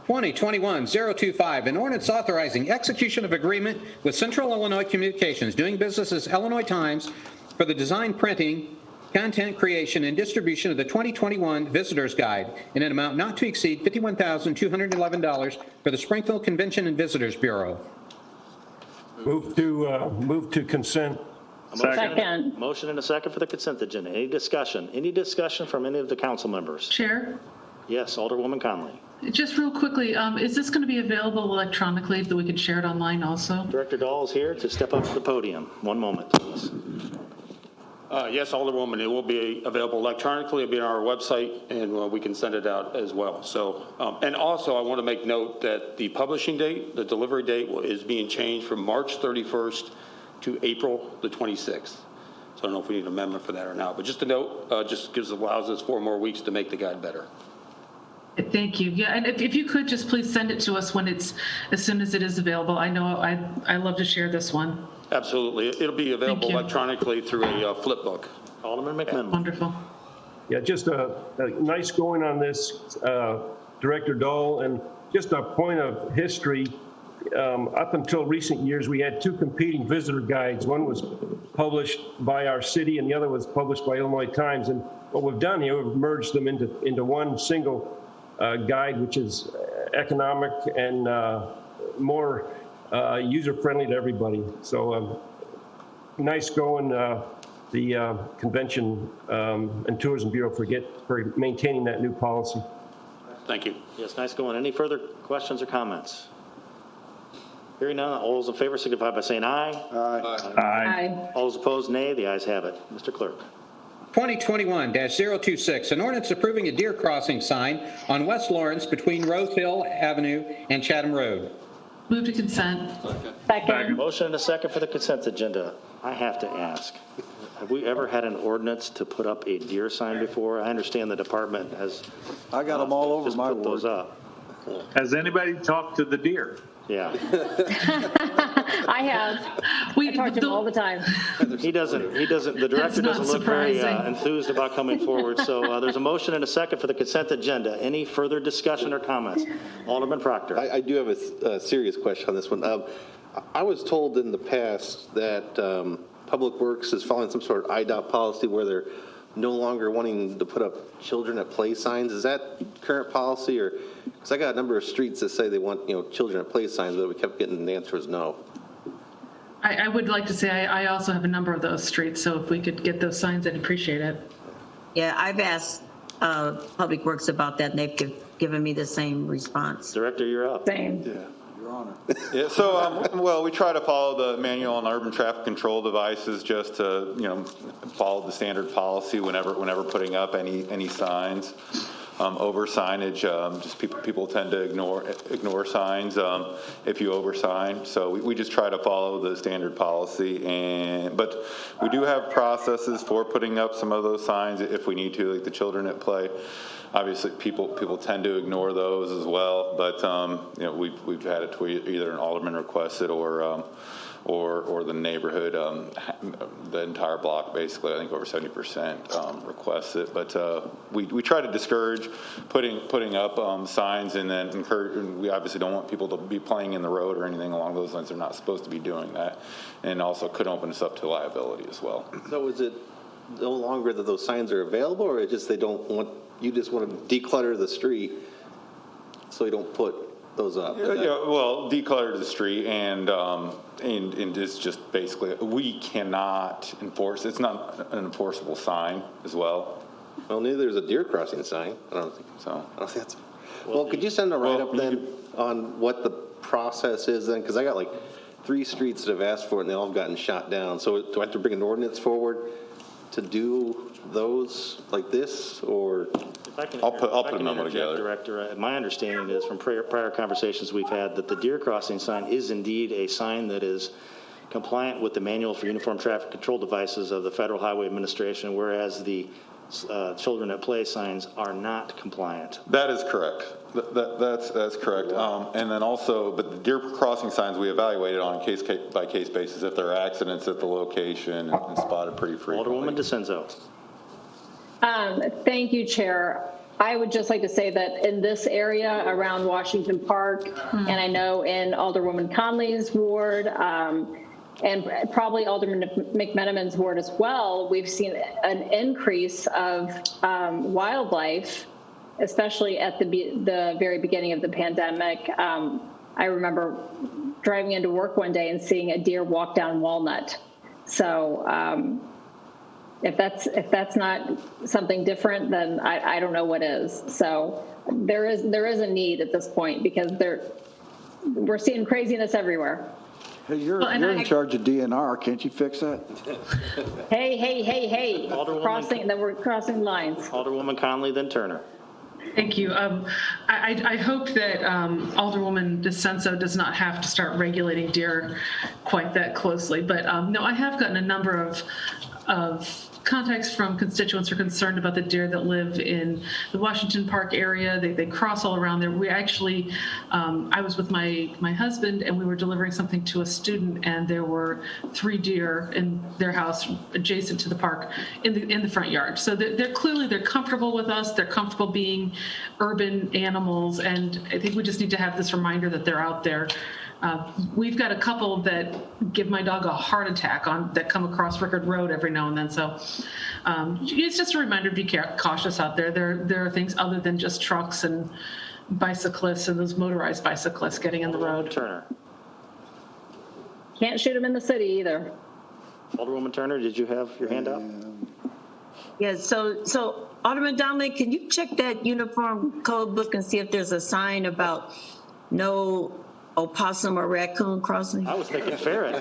[SPEAKER 6] 2021-025, an ordinance authorizing execution of agreement with Central Illinois Communications, doing business as Illinois Times, for the design, printing, content creation, and distribution of the 2021 Visitor's Guide in an amount not to exceed $51,211 for the Springfield Convention and Visitors Bureau.
[SPEAKER 7] Move to consent.
[SPEAKER 13] Second.
[SPEAKER 12] Motion and a second for the consent agenda. Any discussion? Any discussion from any of the council members?
[SPEAKER 1] Chair,
[SPEAKER 12] Yes, Alderwoman Conley.
[SPEAKER 1] just real quickly, is this going to be available electronically that we can share it online also?
[SPEAKER 12] Director Dahl is here to step up to the podium. One moment, please.
[SPEAKER 15] Yes, Alderwoman, it will be available electronically. It'll be on our website, and we can send it out as well. So, and also, I want to make note that the publishing date, the delivery date, is being changed from March 31st to April the 26th. So I don't know if we need an amendment for that or not. But just a note, just allows us 4 more weeks to make the guide better.
[SPEAKER 1] Thank you. Yeah, and if you could just please send it to us when as soon as it is available. I know I love to share this one.
[SPEAKER 15] Absolutely. It'll be available
[SPEAKER 1] Thank you.
[SPEAKER 15] electronically through a flip book.
[SPEAKER 12] Alderman McMillan.
[SPEAKER 1] Wonderful.
[SPEAKER 7] Yeah, just a nice going on this, Director Dahl, and just a point of history. Up until recent years, we had 2 competing visitor guides. One was published by our city, and the other was published by Illinois Times. And what we've done here, we've merged them into one single guide, which is economic and more user-friendly to everybody. So nice going, the Convention and Tourism Bureau for maintaining that new policy.
[SPEAKER 15] Thank you.
[SPEAKER 12] Yes, nice going. Any further questions or comments? Hearing none, all those in favor signify by saying aye.
[SPEAKER 13] Aye.
[SPEAKER 12] All those opposed, nay. The ayes have it. Mr. Clerk.
[SPEAKER 6] 2021-026, an ordinance approving a deer crossing sign on West Lawrence between Rose Hill Avenue and Chatham Road.
[SPEAKER 1] Move to consent.
[SPEAKER 13] Second.
[SPEAKER 12] Motion and a second for the consent agenda. I have to ask, have we ever had an ordinance to put up a deer sign before? I understand the department has.
[SPEAKER 4] I got them all over
[SPEAKER 12] just
[SPEAKER 4] my
[SPEAKER 12] put those
[SPEAKER 4] ward.
[SPEAKER 12] up.
[SPEAKER 8] Has anybody talked to the deer?
[SPEAKER 12] Yeah.
[SPEAKER 13] I have. I talk to him all the time.
[SPEAKER 12] He doesn't, the director
[SPEAKER 1] not
[SPEAKER 12] doesn't look very
[SPEAKER 1] surprising.
[SPEAKER 12] enthused about coming forward. So there's a motion and a second for the consent agenda. Any further discussion or comments? Alderman Proctor.
[SPEAKER 16] I do have a serious question on this one. I was told in the past that Public Works is following some sort of IDOT policy where they're no longer wanting to put up children at play signs. Is that current policy, or because I got a number of streets that say they want children at play signs, but we kept getting the answer is no.
[SPEAKER 1] I would like to say I also have a number of those streets, so if we could get those signs, I'd appreciate it.
[SPEAKER 2] Yeah, I've asked Public Works about that, and they've given me the same response.
[SPEAKER 12] Director, you're up.
[SPEAKER 13] Same.
[SPEAKER 4] Your Honor.
[SPEAKER 11] Yeah, so, well, we try to follow the manual on urban traffic control devices just to, follow the standard policy whenever putting up any signs. Over signage, just people tend to ignore signs if you over sign. So we just try to follow the standard policy, but we do have processes for putting up some of those signs if we need to, like the children at play. Obviously, people tend to ignore those as well, but we've had it to either an alderman requests it or the neighborhood, the entire block, basically, I think over 70% requests it. But we try to discourage putting up signs, and then encourage. And we obviously don't want people to be playing in the road or anything along those lines. They're not supposed to be doing that, and also could open us up to liability as well.
[SPEAKER 16] So is it no longer that those signs are available, or it's just you just want to declutter the street so you don't put those up?
[SPEAKER 11] Well, declutter the street, and it's just basically, we cannot enforce, it's not an enforceable sign as well.
[SPEAKER 16] Well, neither is a deer crossing sign. I don't think so. I don't think that's. Well, could you send a write-up then on what the process is then? Because I got like 3 streets that have asked for it, and they all have gotten shot down. So do I have to bring an ordinance forward to do those like this, or?
[SPEAKER 12] If I can-
[SPEAKER 17] I'll put
[SPEAKER 12] if I
[SPEAKER 17] a
[SPEAKER 12] can
[SPEAKER 17] memo
[SPEAKER 12] interject,
[SPEAKER 17] together.
[SPEAKER 12] Director, my understanding is from prior conversations we've had that the deer crossing sign is indeed a sign that is compliant with the Manual for Uniform Traffic Control Devices of the Federal Highway Administration, whereas the children at play signs are not compliant.
[SPEAKER 17] That is correct. That's correct. And then also, but the deer crossing signs we evaluated on a case by case basis if there are accidents at the location and spotted pretty frequently.
[SPEAKER 12] Alderwoman DeCenzo.
[SPEAKER 13] Thank you, Chair. I would just like to say that in this area around Washington Park, and I know in Alderwoman Conley's ward, and probably Alderman McMenamin's ward as well, we've seen an increase of wildlife, especially at the very beginning of the pandemic. I remember driving into work one day and seeing a deer walk down Walnut. So if that's not something different, then I don't know what is. So there is a need at this point because we're seeing craziness everywhere.
[SPEAKER 4] Hey, you're in charge of DNR. Can't you fix that?
[SPEAKER 13] Hey. We're crossing lines.
[SPEAKER 12] Alderwoman Conley, then Turner.
[SPEAKER 1] Thank you. I hope that Alderwoman DeCenzo does not have to start regulating deer quite that closely. But no, I have gotten a number of contacts from constituents who are concerned about the deer that live in the Washington Park area. They cross all around there. We actually, I was with my husband and we were delivering something to a student, and there were 3 deer in their house adjacent to the park in the front yard. So they're clearly comfortable with us. They're comfortable being urban animals, and I think we just need to have this reminder that they're out there. We've got a couple that give my dog a heart attack that come across Rickard Road every now and then. So it's just a reminder to be cautious out there. There are things other than just trucks and bicyclists and those motorized bicyclists getting in the road.
[SPEAKER 12] Turner.
[SPEAKER 13] Can't shoot them in the city either.
[SPEAKER 12] Alderwoman Turner, did you have your hand up?
[SPEAKER 2] Yes, so Alderman Dominic, can you check that uniform code book and see if there's a sign about no opossum or raccoon crossing?
[SPEAKER 12] I was thinking ferret,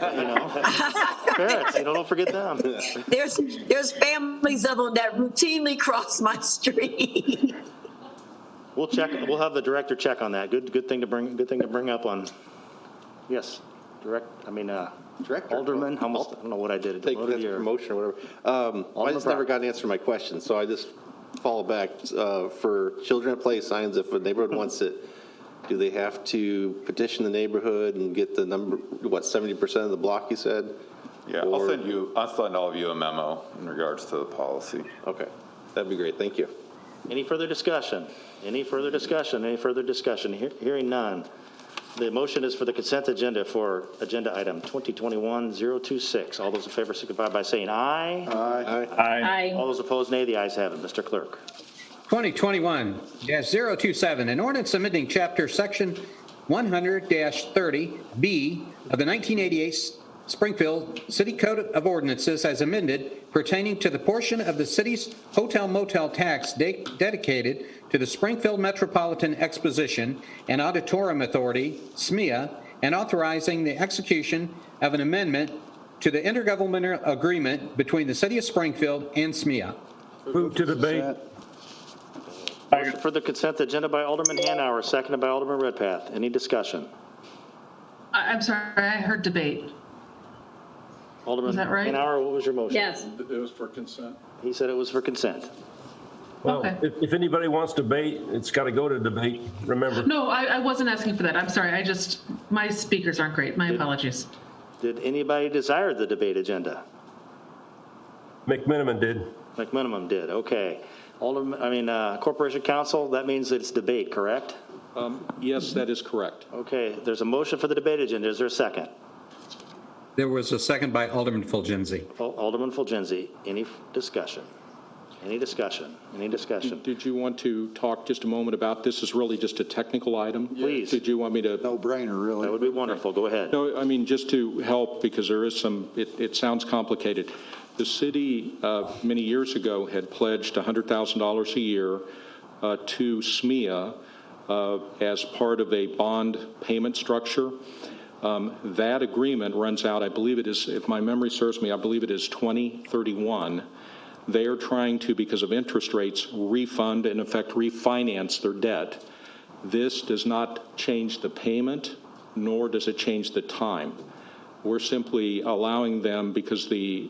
[SPEAKER 12] Ferrets, don't forget them.
[SPEAKER 2] There's families of them that routinely cross my street.
[SPEAKER 12] We'll check. We'll have the director check on that. Good thing to bring up on. Yes, Director. Alderman. I don't know what I did.
[SPEAKER 16] Take that promotion or whatever. I just never got an answer to my question, so I just follow back for children at play signs. If a neighborhood wants it, do they have to petition the neighborhood and get the number? 70% of the block? You said.
[SPEAKER 17] Yeah, I'll send all of you a memo in regards to the policy.
[SPEAKER 16] Okay, that'd be great. Thank you.
[SPEAKER 12] Any further discussion? Any further discussion? Hearing none. The motion is for the consent agenda for agenda item 2021-026. All those in favor signify by saying aye.
[SPEAKER 13] Aye.
[SPEAKER 12] All those opposed, nay. The ayes have it. Mr. Clerk.
[SPEAKER 6] 2021-027, an ordinance amending chapter section 100-30B of the 1988 Springfield City Code of Ordinances as amended pertaining to the portion of the city's hotel motel tax dedicated to the Springfield Metropolitan Exposition and Auditorium Authority, SMEA, and authorizing the execution of an amendment to the intergovernmental agreement between the city of Springfield and SMEA.
[SPEAKER 7] Move to debate.
[SPEAKER 12] Motion for the consent agenda by Alderman Hanauer, seconded by Alderman Redpath. Any discussion?
[SPEAKER 1] I'm sorry, I heard debate.
[SPEAKER 12] Alderman
[SPEAKER 1] Is that right?
[SPEAKER 12] Hanauer, what was your motion?
[SPEAKER 13] Yes.
[SPEAKER 8] It was for consent.
[SPEAKER 12] He said it was for consent.
[SPEAKER 7] Well,
[SPEAKER 1] Okay.
[SPEAKER 7] if anybody wants debate, it's got to go to debate, remember.
[SPEAKER 1] No, I wasn't asking for that. I'm sorry. My speakers aren't great. My apologies.
[SPEAKER 12] Did anybody desire the debate agenda?
[SPEAKER 7] McMenamin did.
[SPEAKER 12] McMenamin did. Okay. Corporation Counsel, that means it's debate, correct?
[SPEAKER 9] Yes, that is correct.
[SPEAKER 12] Okay. There's a motion for the debate agenda. Is there a second?
[SPEAKER 6] There was a second by Alderman Fulgenzi.
[SPEAKER 12] Alderman Fulgenzi. Any discussion?
[SPEAKER 9] Did you want to talk just a moment about this? Is really just a technical item?
[SPEAKER 12] Please.
[SPEAKER 9] Did you want me to?
[SPEAKER 4] No brainer, really.
[SPEAKER 12] That would be wonderful. Go ahead.
[SPEAKER 9] No, just to help, because there is it sounds complicated. The city many years ago had pledged $100,000 a year to SMEA as part of a bond payment structure. That agreement runs out, I believe it is, if my memory serves me, I believe it is 2031. They are trying to, because of interest rates, refund, in effect, refinance their debt. This does not change the payment, nor does it change the time. We're simply allowing them, because the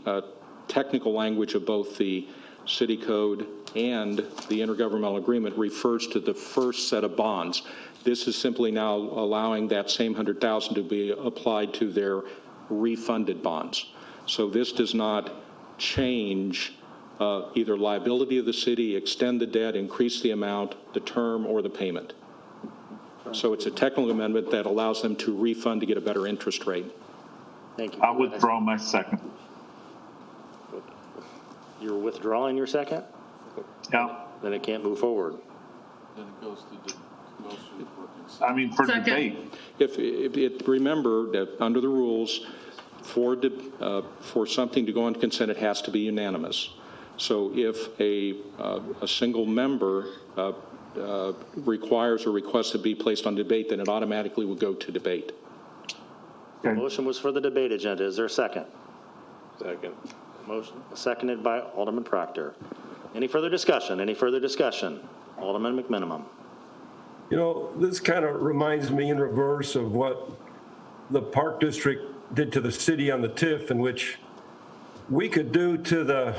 [SPEAKER 9] technical language of both the city code and the intergovernmental agreement refers to the first set of bonds. This is simply now allowing that same $100,000 to be applied to their refunded bonds. So this does not change either liability of the city, extend the debt, increase the amount, the term, or the payment. So it's a technical amendment that allows them to refund to get a better interest rate.
[SPEAKER 12] Thank you.
[SPEAKER 8] I'll withdraw my second.
[SPEAKER 12] You're withdrawing your second?
[SPEAKER 8] Yeah.
[SPEAKER 12] Then it can't move forward.
[SPEAKER 17] Then it goes to
[SPEAKER 8] I mean, for
[SPEAKER 1] Second.
[SPEAKER 8] debate.
[SPEAKER 9] Remember that under the rules, for something to go on consent, it has to be unanimous. So if a single member requires or requests to be placed on debate, then it automatically would go to debate.
[SPEAKER 12] The motion was for the debate agenda. Is there a second?
[SPEAKER 16] Second.
[SPEAKER 12] Motion seconded by Alderman Proctor. Any further discussion? Any further discussion? Alderman McMinimum.
[SPEAKER 7] You know, this kind of reminds me in reverse of what the Park District did to the city on the TIF, in which we could do to the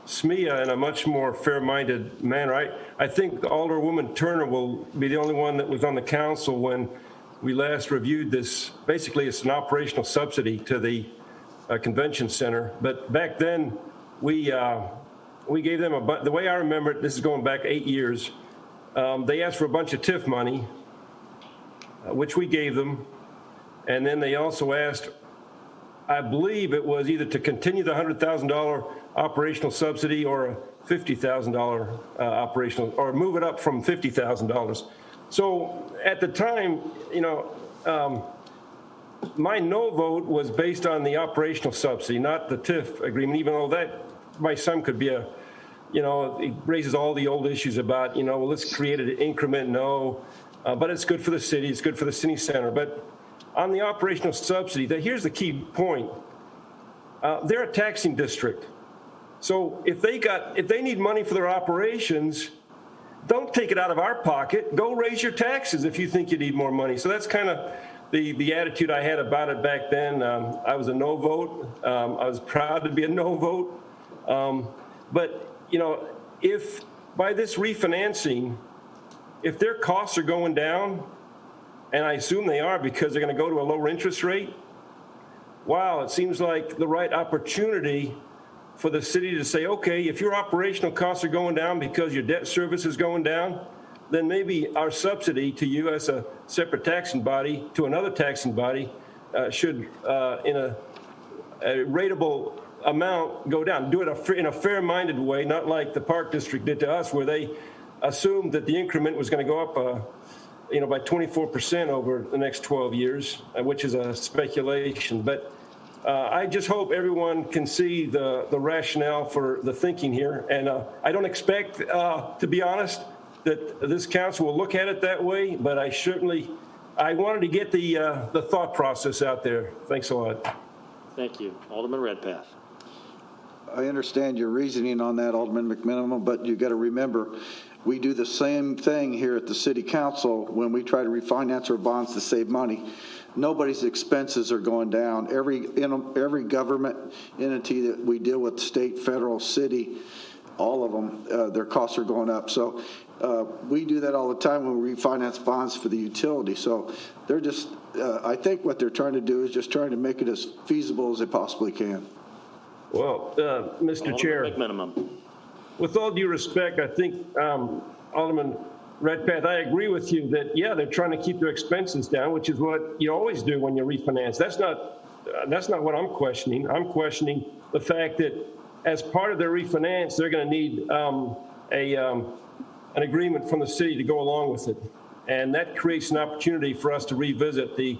[SPEAKER 7] SMEA in a much more fair-minded manner. I think Alderwoman Turner will be the only one that was on the council when we last reviewed this. Basically, it's an operational subsidy to the convention center. But back then, we gave them the way I remember it, this is going back 8 years, they asked for a bunch of TIF money, which we gave them. And then they also asked, I believe it was either to continue the $100,000 operational subsidy or a $50,000 operational, or move it up from $50,000. So at the time, you know, my no vote was based on the operational subsidy, not the TIF agreement, even though that my son could be a, you know, it raises all the old issues about, you know, well, let's create an increment, no, but it's good for the city, it's good for the city center. But on the operational subsidy, here's the key point. They're a taxing district. So if they need money for their operations, don't take it out of our pocket. Go raise your taxes if you think you need more money. So that's kind of the attitude I had about it back then. I was a no vote. I was proud to be a no vote. But, you know, if by this refinancing, if their costs are going down, and I assume they are because they're going to go to a lower interest rate, wow, it seems like the right opportunity for the city to say, okay, if your operational costs are going down because your debt service is going down, then maybe our subsidy to you as a separate taxing body to another taxing body should, in a rateable amount, go down. Do it in a fair-minded way, not like the Park District did to us, where they assumed that the increment was going to go up you know, by 24% over the next 12 years, which is a speculation. But I just hope everyone can see the rationale for the thinking here. And I don't expect, to be honest, that this council will look at it that way, but I wanted to get the thought process out there. Thanks a lot.
[SPEAKER 12] Thank you. Alderman Redpath.
[SPEAKER 4] I understand your reasoning on that, Alderman McMinimum, but you got to remember, we do the same thing here at the city council when we try to refinance our bonds to save money. Nobody's expenses are going down. Every government entity that we deal with, state, federal, city, all of them, their costs are going up. So we do that all the time when we refinance bonds for the utility. So they're just, I think what they're trying to do is just trying to make it as feasible as they possibly can.
[SPEAKER 7] Well, Mr. Chair, with all due respect, I think Alderman Redpath, I agree with you that, yeah, they're trying to keep their expenses down, which is what you always do when you refinance. That's not what I'm questioning. I'm questioning the fact that as part of their refinance, they're going to need an agreement from the city to go along with it. And that creates an opportunity for us to revisit the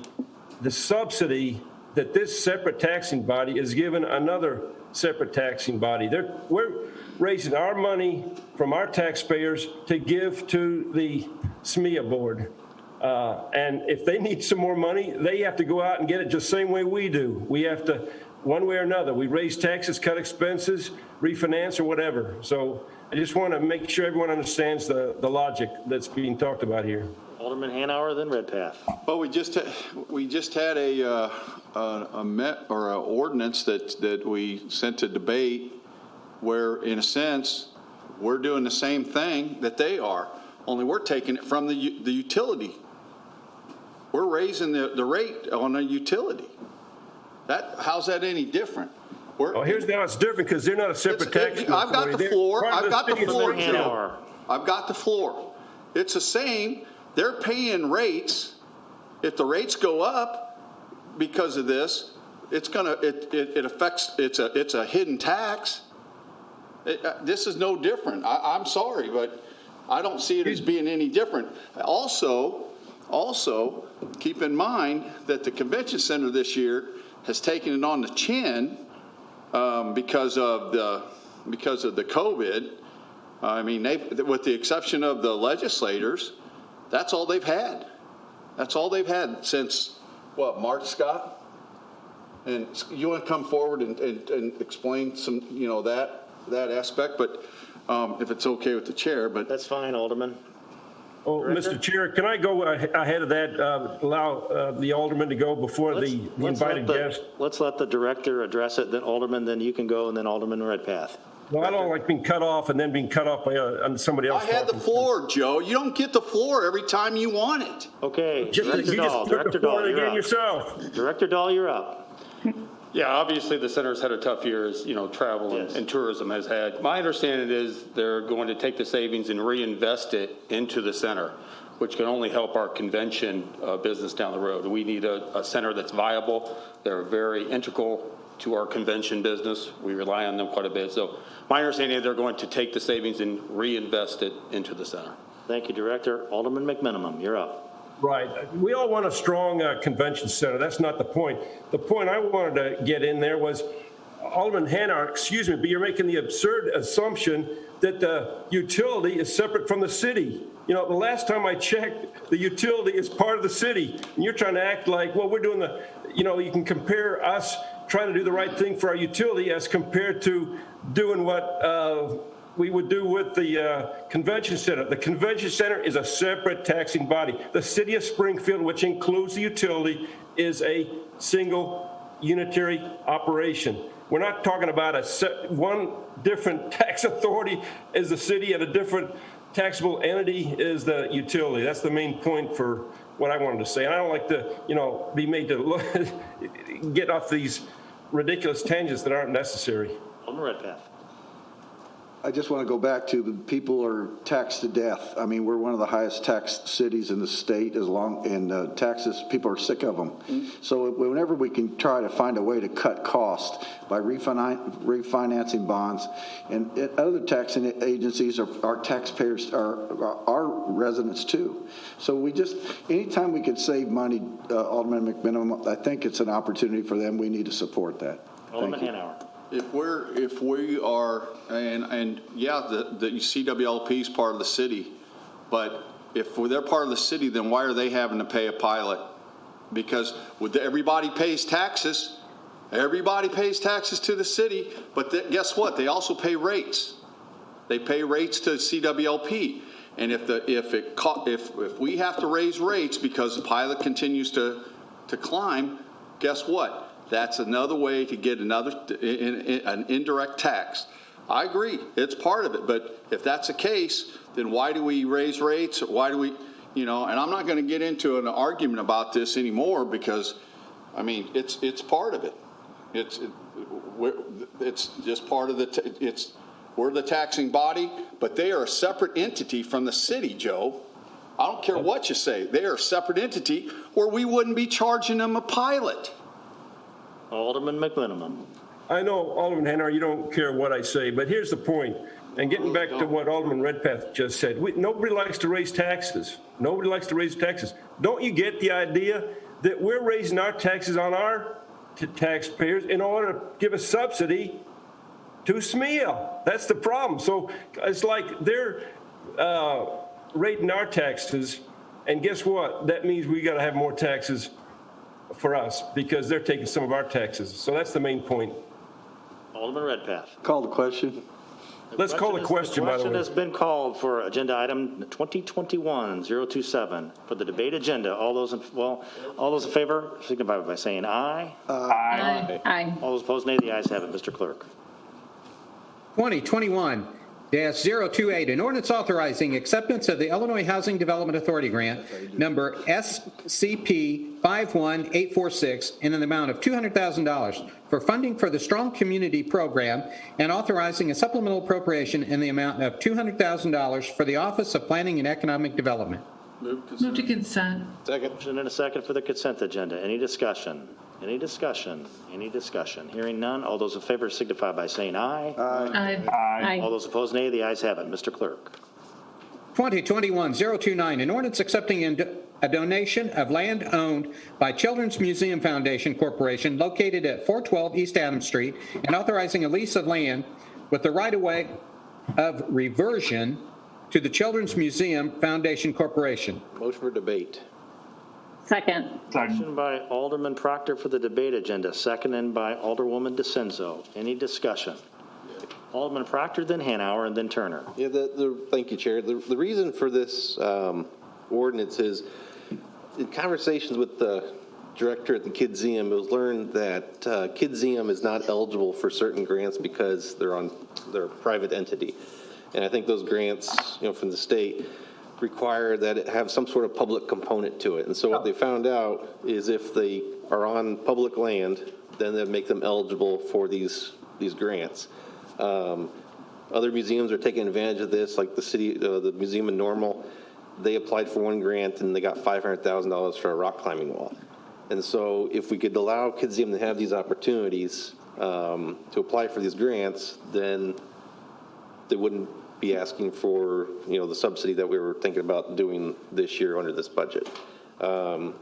[SPEAKER 7] subsidy that this separate taxing body is given another separate taxing body. We're raising our money from our taxpayers to give to the SMEA board. And if they need some more money, they have to go out and get it just the same way we do. We have to one way or another. We raise taxes, cut expenses, refinance, or whatever. So I just want to make sure everyone understands the logic that's being talked about here.
[SPEAKER 12] Alderman Hanauer, then Redpath.
[SPEAKER 11] Well, we just had a ordinance that we sent to debate where, in a sense, we're doing the same thing that they are, only we're taking it from the utility. We're raising the rate on a utility. How's that any different?
[SPEAKER 7] Here's how it's different, because they're not a separate tax.
[SPEAKER 11] I've got the floor. I've got the floor,
[SPEAKER 12] Joe.
[SPEAKER 11] Joe. I've got the floor. It's the same. They're paying rates. If the rates go up because of this, it affects. It's a hidden tax. This is no different. I'm sorry, but I don't see it as being any different. Also, keep in mind that the convention center this year has taken it on the chin because of the COVID. I mean, with the exception of the legislators, that's all they've had. That's all they've had since what, March, Scott? And you want to come forward and explain some, that aspect, but if it's okay with the chair, but
[SPEAKER 12] that's fine, Alderman.
[SPEAKER 7] Oh, Mr. Chair, can I go ahead of that? Allow the alderman to go before the invited guest.
[SPEAKER 12] Let's let the director address it. Then Alderman, then you can go, and then Alderman Redpath.
[SPEAKER 7] Well, I don't like being cut off and then being cut off by somebody else.
[SPEAKER 11] I had the floor, Joe. You don't get the floor every time you want it.
[SPEAKER 12] Okay,
[SPEAKER 7] Director Dahl, you're up. Yourself.
[SPEAKER 12] Director Dahl, you're up.
[SPEAKER 15] Yeah, obviously the center's had a tough year as, travel and tourism has had. My understanding is they're going to take the savings and reinvest it into the center, which can only help our convention business down the road. We need a center that's viable. They're very integral to our convention business. We rely on them quite a bit. So my understanding is they're going to take the savings and reinvest it into the center.
[SPEAKER 12] Thank you, Director. Alderman McMenamin, you're up.
[SPEAKER 7] Right. We all want a strong convention center. That's not the point. The point I wanted to get in there was, Alderman Hanauer, excuse me, but you're making the absurd assumption that the utility is separate from the city. The last time I checked, the utility is part of the city. And you're trying to act like, well, we're doing you can compare us trying to do the right thing for our utility as compared to doing what we would do with the convention center. The convention center is a separate taxing body. The city of Springfield, which includes the utility, is a single unitary operation. We're not talking about one different tax authority is the city and a different taxable entity is the utility. That's the main point for what I wanted to say. And I don't like to, be made to get off these ridiculous tangents that aren't necessary.
[SPEAKER 12] Alderman Redpath.
[SPEAKER 4] I just want to go back to the people are taxed to death. I mean, we're one of the highest taxed cities in the state in taxes. People are sick of them. Mm-hmm. So whenever we can try to find a way to cut costs by refinancing bonds and other taxing agencies, our taxpayers are our residents too. So anytime we can save money, Alderman McMenamin, I think it's an opportunity for them. We need to support that.
[SPEAKER 12] Alderman Hanauer.
[SPEAKER 11] If we are, and yeah, the CWLP is part of the city, but if they're part of the city, then why are they having to pay a pilot? Because everybody pays taxes. Everybody pays taxes to the city, but guess what? They also pay rates. They pay rates to CWLP. And if we have to raise rates because the pilot continues to climb, guess what? That's another way to get an indirect tax. I agree, it's part of it, but if that's the case, then why do we raise rates? Why do we, and I'm not going to get into an argument about this anymore because, I mean, it's part of it. It's just part of we're the taxing body, but they are a separate entity from the city, Joe. I don't care what you say. They are a separate entity or we wouldn't be charging them a pilot.
[SPEAKER 12] Alderman McMenamin.
[SPEAKER 7] I know, Alderman Hanauer, you don't care what I say, but here's the point. And getting back to what Alderman Redpath just said, nobody likes to raise taxes. Nobody likes to raise taxes. Don't you get the idea that we're raising our taxes on our taxpayers in order to give a subsidy to SMEA? That's the problem. So it's like they're rating our taxes, and guess what? That means we got to have more taxes for us because they're taking some of our taxes. So that's the main point.
[SPEAKER 12] Alderman Redpath.
[SPEAKER 4] Call the question.
[SPEAKER 7] Let's call the question, by the
[SPEAKER 12] question
[SPEAKER 7] way.
[SPEAKER 12] has been called for agenda item 2021-027 for the debate agenda. All those in favor, signify by saying aye.
[SPEAKER 13] Aye. Aye.
[SPEAKER 12] All those opposed, nay. The ayes have it. Mr. Clerk.
[SPEAKER 6] 2021-028, an ordinance authorizing acceptance of the Illinois Housing Development Authority grant number SCP-51846 in an amount of $200,000 for funding for the Strong Community Program and authorizing a supplemental appropriation in the amount of $200,000 for the Office of Planning and Economic Development.
[SPEAKER 1] Move to consent.
[SPEAKER 12] Second. Motion and a second for the consent agenda. Any discussion? Any discussion? Any discussion? Hearing none. All those in favor signify by saying aye.
[SPEAKER 1] Aye.
[SPEAKER 12] Aye. All those opposed, nay. The ayes have it. Mr. Clerk.
[SPEAKER 6] 2021-029, an ordinance accepting a donation of land owned by Children's Museum Foundation Corporation located at 412 East Adams Street and authorizing a lease of land with the right-of-way of reversion to the Children's Museum Foundation Corporation.
[SPEAKER 16] Motion for debate.
[SPEAKER 13] Second.
[SPEAKER 12] Motion by Alderman Proctor for the debate agenda, seconded by Alderwoman DeCenzo. Any discussion? Alderman Proctor, then Hanauer, and then Turner.
[SPEAKER 16] Yeah, thank you, Chair. The reason for this ordinance is in conversations with the director at the Kidseum, it was learned that Kidseum is not eligible for certain grants because they're a private entity. And I think those grants, from the state require that it have some sort of public component to it. And so what they found out is if they are on public land, then they'd make them eligible for these grants. Other museums are taking advantage of this, like the Museum of Normal. They applied for one grant and they got $500,000 for a rock climbing wall. And so if we could allow Kidseum to have these opportunities to apply for these grants, then they wouldn't be asking for, the subsidy that we were thinking about doing this year under this budget. The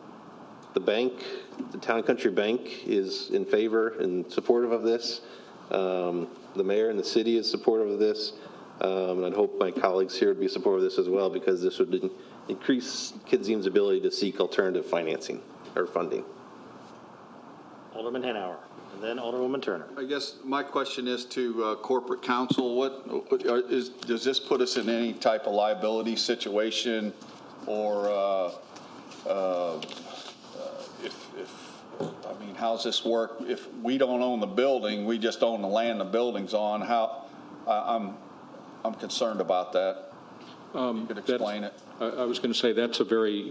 [SPEAKER 16] bank, the Town Country Bank, is in favor and supportive of this. The mayor and the city is supportive of this. And I'd hope my colleagues here would be supportive of this as well, because this would increase Kidseum's ability to seek alternative financing or funding.
[SPEAKER 12] Alderman Hanauer, and then Alderwoman Turner.
[SPEAKER 11] I guess my question is to corporate counsel. Does this put us in any type of liability situation, or how's this work? If we don't own the building, we just own the land the building's on. I'm concerned about that. You could explain it.
[SPEAKER 9] I was going to say that's a very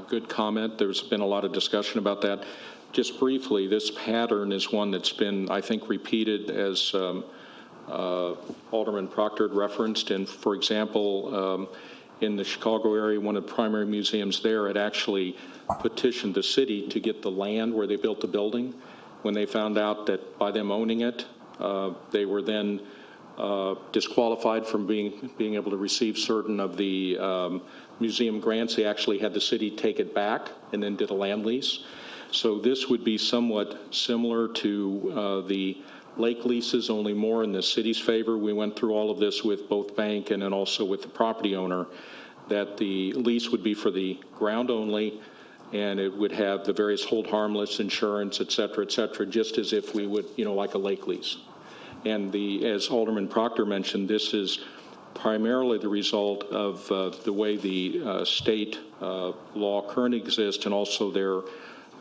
[SPEAKER 9] good comment. There's been a lot of discussion about that. Just briefly, this pattern is one that's been, I think, repeated as Alderman Proctor referenced. And for example, in the Chicago area, one of the primary museums there had actually petitioned the city to get the land where they built the building. When they found out that by them owning it, they were then disqualified from being able to receive certain of the museum grants. They actually had the city take it back and then did a land lease. So this would be somewhat similar to the lake leases, only more in the city's favor. We went through all of this with both bank and then also with the property owner, that the lease would be for the ground only, and it would have the various hold harmless insurance, et cetera, just as if we would, like a lake lease. And as Alderman Proctor mentioned, this is primarily the result of the way the state law currently exists, and also their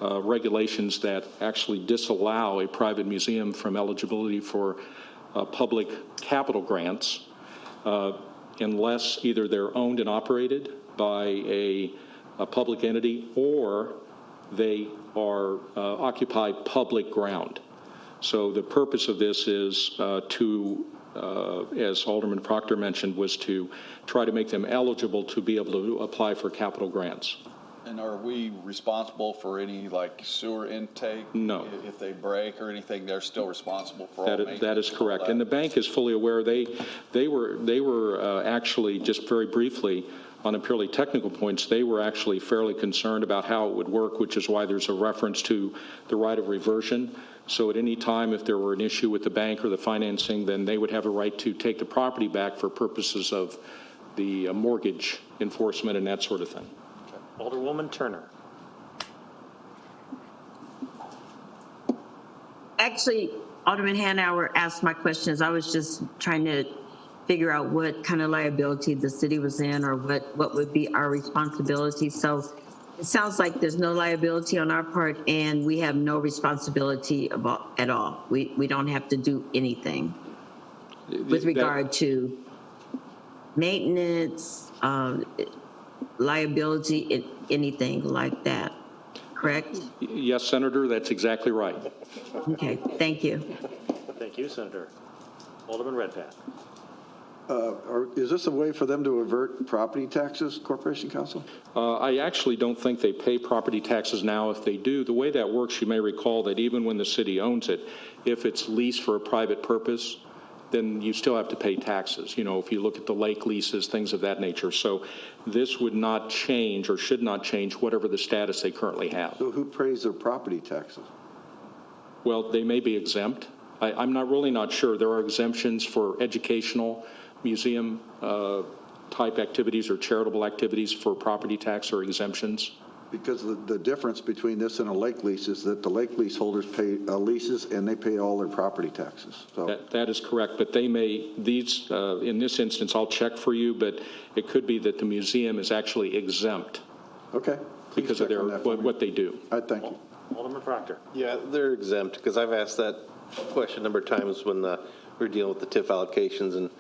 [SPEAKER 9] regulations that actually disallow a private museum from eligibility for public capital grants unless either they're owned and operated by a public entity or they are occupy public ground. So the purpose of this is as Alderman Proctor mentioned, was to try to make them eligible to be able to apply for capital grants.
[SPEAKER 11] And are we responsible for any sewer intake?
[SPEAKER 9] No.
[SPEAKER 11] If they break or anything, they're still responsible for all maintenance?
[SPEAKER 9] That is correct. And the bank is fully aware. They were actually, just very briefly, on a purely technical points, they were actually fairly concerned about how it would work, which is why there's a reference to the right of reversion. So at any time, if there were an issue with the bank or the financing, then they would have a right to take the property back for purposes of the mortgage enforcement and that sort of thing.
[SPEAKER 12] Alderwoman Turner.
[SPEAKER 2] Actually, Alderman Hanauer asked my questions. I was just trying to figure out what kind of liability the city was in or what would be our responsibility. So it sounds like there's no liability on our part and we have no responsibility at all. We don't have to do anything with regard to maintenance, liability, anything like that. Correct?
[SPEAKER 9] Yes, Senator, that's exactly right.
[SPEAKER 2] Okay, thank you.
[SPEAKER 12] Thank you, Senator. Alderman Redpath.
[SPEAKER 4] Is this a way for them to avert property taxes, Corporation Counsel?
[SPEAKER 9] I actually don't think they pay property taxes now. If they do, the way that works, you may recall that even when the city owns it, if it's leased for a private purpose, then you still have to pay taxes. You know, if you look at the lake leases, things of that nature. So this would not change or should not change whatever the status they currently have.
[SPEAKER 4] So who pays their property taxes?
[SPEAKER 9] Well, they may be exempt. I'm really not sure. There are exemptions for educational, museum type activities or charitable activities for property tax or exemptions.
[SPEAKER 4] Because the difference between this and a lake lease is that the lake leaseholders pay leases and they pay all their property taxes. So
[SPEAKER 9] That is correct, but they may, in this instance, I'll check for you, but it could be that the museum is actually exempt.
[SPEAKER 4] Okay.
[SPEAKER 9] Because of what they do.
[SPEAKER 4] Thank you.
[SPEAKER 12] Alderman Proctor.
[SPEAKER 16] Yeah, they're exempt, because I've asked that question a number of times when we were dealing with the TIF allocations, and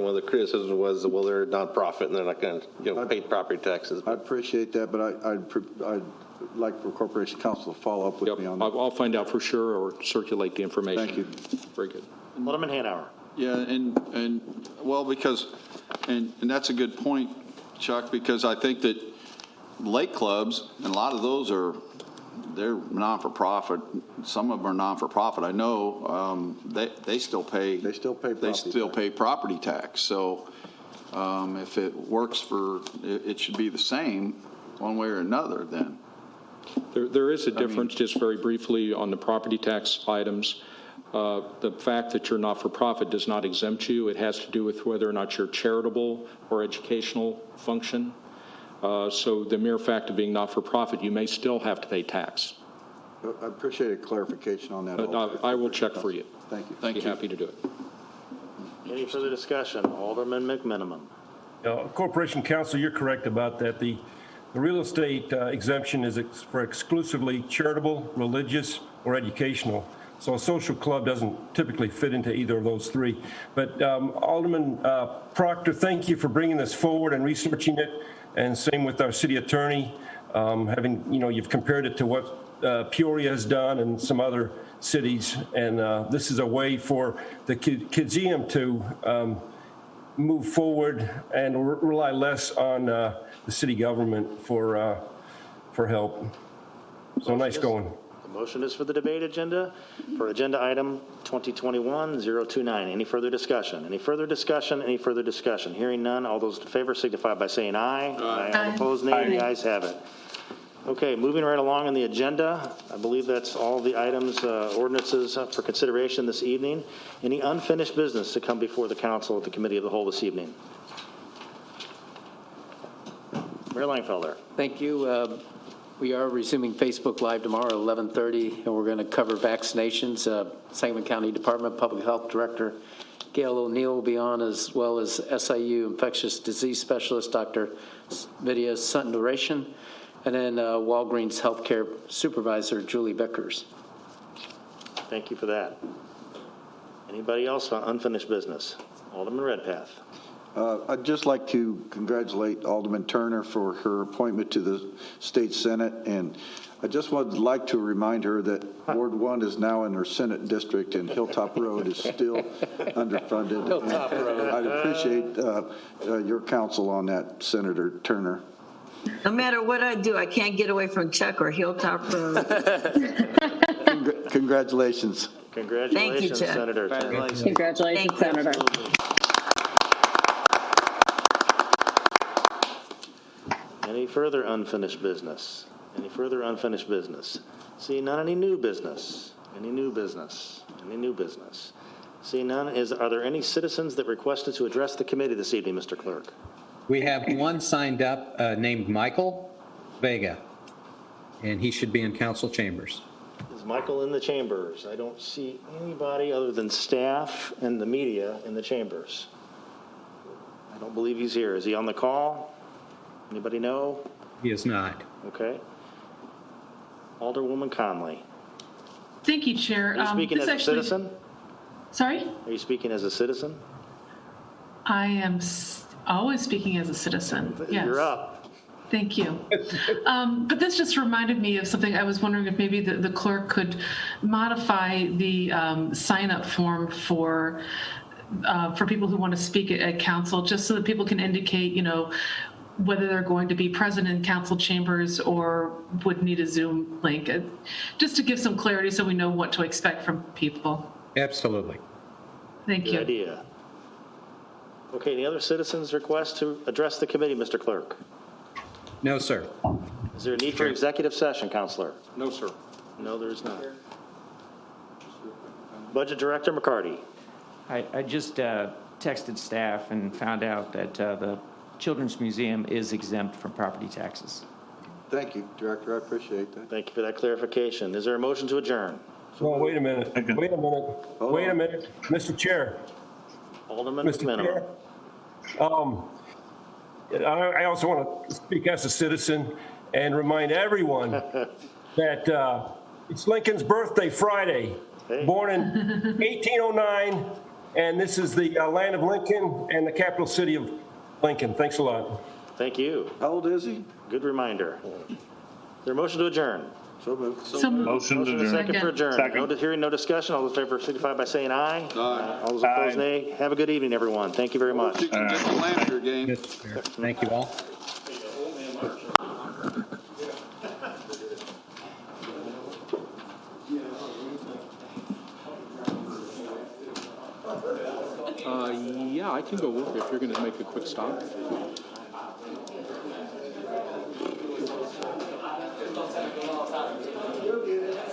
[SPEAKER 16] one of the criticisms was, well, they're a nonprofit and they're not going to pay property taxes.
[SPEAKER 4] I appreciate that, but I'd like for Corporation Counsel to follow up with me on that.
[SPEAKER 9] I'll find out for sure or circulate the information.
[SPEAKER 4] Thank you.
[SPEAKER 9] Very good.
[SPEAKER 12] Alderman Hanauer.
[SPEAKER 11] Yeah, and well, because, and that's a good point, Chuck, because I think that lake clubs, and a lot of those they're non-for-profit. Some of them are non-for-profit. I know they still pay. They still pay property tax. So if it works it should be the same one way or another. Then
[SPEAKER 9] there is a difference. Just very briefly on the property tax items. The fact that you're not-for-profit does not exempt you. It has to do with whether or not you're charitable or educational function. So the mere fact of being not-for-profit, you may still have to pay tax.
[SPEAKER 4] I appreciate a clarification on that.
[SPEAKER 9] I will check for you.
[SPEAKER 4] Thank you.
[SPEAKER 9] I'd be happy to do it.
[SPEAKER 12] Any further discussion? Alderman McMenamin.
[SPEAKER 7] Corporation Counsel, you're correct about that. The real estate exemption is for exclusively charitable, religious, or educational. So a social club doesn't typically fit into either of those three. But Alderman Proctor, thank you for bringing this forward and researching it. And same with our city attorney, you've compared it to what Peoria has done and some other cities. And this is a way for the Kidzeum to move forward and rely less on the city government for help. So nice going.
[SPEAKER 12] The motion is for the debate agenda for agenda item 2021-029. Any further discussion? Any further discussion? Any further discussion? Hearing none, all those in favor signify by saying aye. Aye. All opposed, nay. The ayes have it. Okay, moving right along on the agenda. I believe that's all the items, ordinances for consideration this evening. Any unfinished business to come before the council at the committee of the whole this evening? Mayor Langfelder.
[SPEAKER 5] Thank you. We are resuming Facebook Live tomorrow at 11:30, and we're going to cover vaccinations. Sangamon County Department of Public Health Director Gail O'Neill will be on, as well as SIU Infectious Disease Specialist Dr. Vidya Sundaration, and then Walgreens Healthcare Supervisor Julie Beckers.
[SPEAKER 12] Thank you for that. Anybody else on unfinished business? Alderman Redpath.
[SPEAKER 4] I'd just like to congratulate Alderman Turner for her appointment to the State Senate, and I just would like to remind her that Ward 1 is now in her Senate district and Hilltop Road is still underfunded.
[SPEAKER 12] Hilltop Road.
[SPEAKER 4] I'd appreciate your counsel on that, Senator Turner.
[SPEAKER 2] No matter what I do, I can't get away from Chuck or Hilltop Road.
[SPEAKER 4] Congratulations.
[SPEAKER 12] Congratulations,
[SPEAKER 2] Thank you, Chuck.
[SPEAKER 12] Senator.
[SPEAKER 13] Congratulations, Senator.
[SPEAKER 12] Any further unfinished business? Any further unfinished business? See none. Any new business? Any new business? Any new business? See none. Are there any citizens that requested to address the committee this evening, Mr. Clerk?
[SPEAKER 6] We have one signed up named Michael Vega, and he should be in council chambers.
[SPEAKER 12] Is Michael in the chambers? I don't see anybody other than staff and the media in the chambers. I don't believe he's here. Is he on the call? Anybody know?
[SPEAKER 6] He is not.
[SPEAKER 12] Okay. Alderwoman Conley.
[SPEAKER 1] Thank you, Chair.
[SPEAKER 12] Are you speaking as a citizen?
[SPEAKER 1] Sorry?
[SPEAKER 12] Are you speaking as a citizen?
[SPEAKER 1] I am always speaking as a citizen. Yes.
[SPEAKER 12] You're up.
[SPEAKER 1] Thank you. But this just reminded me of something. I was wondering if maybe the clerk could modify the sign-up form for people who want to speak at council, just so that people can indicate, whether they're going to be present in council chambers or would need a Zoom link, just to give some clarity so we know what to expect from people.
[SPEAKER 6] Absolutely.
[SPEAKER 1] Thank you.
[SPEAKER 12] Good idea. Okay, any other citizens' requests to address the committee, Mr. Clerk?
[SPEAKER 6] No, sir.
[SPEAKER 12] Is there a need for executive session, Counselor?
[SPEAKER 9] No, sir.
[SPEAKER 12] No, there is not. Budget Director McCarty.
[SPEAKER 18] I just texted staff and found out that the Children's Museum is exempt from property taxes.
[SPEAKER 4] Thank you, Director. I appreciate that.
[SPEAKER 12] Thank you for that clarification. Is there a motion to adjourn?
[SPEAKER 7] Well, wait a minute. Wait a minute. Mr. Chair.
[SPEAKER 12] Alderman
[SPEAKER 7] Mr.
[SPEAKER 12] McMenamin.
[SPEAKER 7] Chair, I also want to speak as a citizen and remind everyone that it's Lincoln's birthday Friday, born in 1809, and this is the land of Lincoln and the capital city of Lincoln. Thanks a lot.
[SPEAKER 12] Thank you.
[SPEAKER 4] How old is he?
[SPEAKER 12] Good reminder. Is there a motion to adjourn?
[SPEAKER 4] So moved.
[SPEAKER 8] Motion to adjourn.
[SPEAKER 12] Second for adjourn.
[SPEAKER 8] Second.
[SPEAKER 12] No hearing, no discussion. All those in favor signify by saying aye. Aye. All those opposed, nay. Have a good evening, everyone. Thank you very much.
[SPEAKER 11] You can get the Lancashire game.
[SPEAKER 6] Thank you all.
[SPEAKER 9] Yeah, I can go over if you're going to make a quick stop.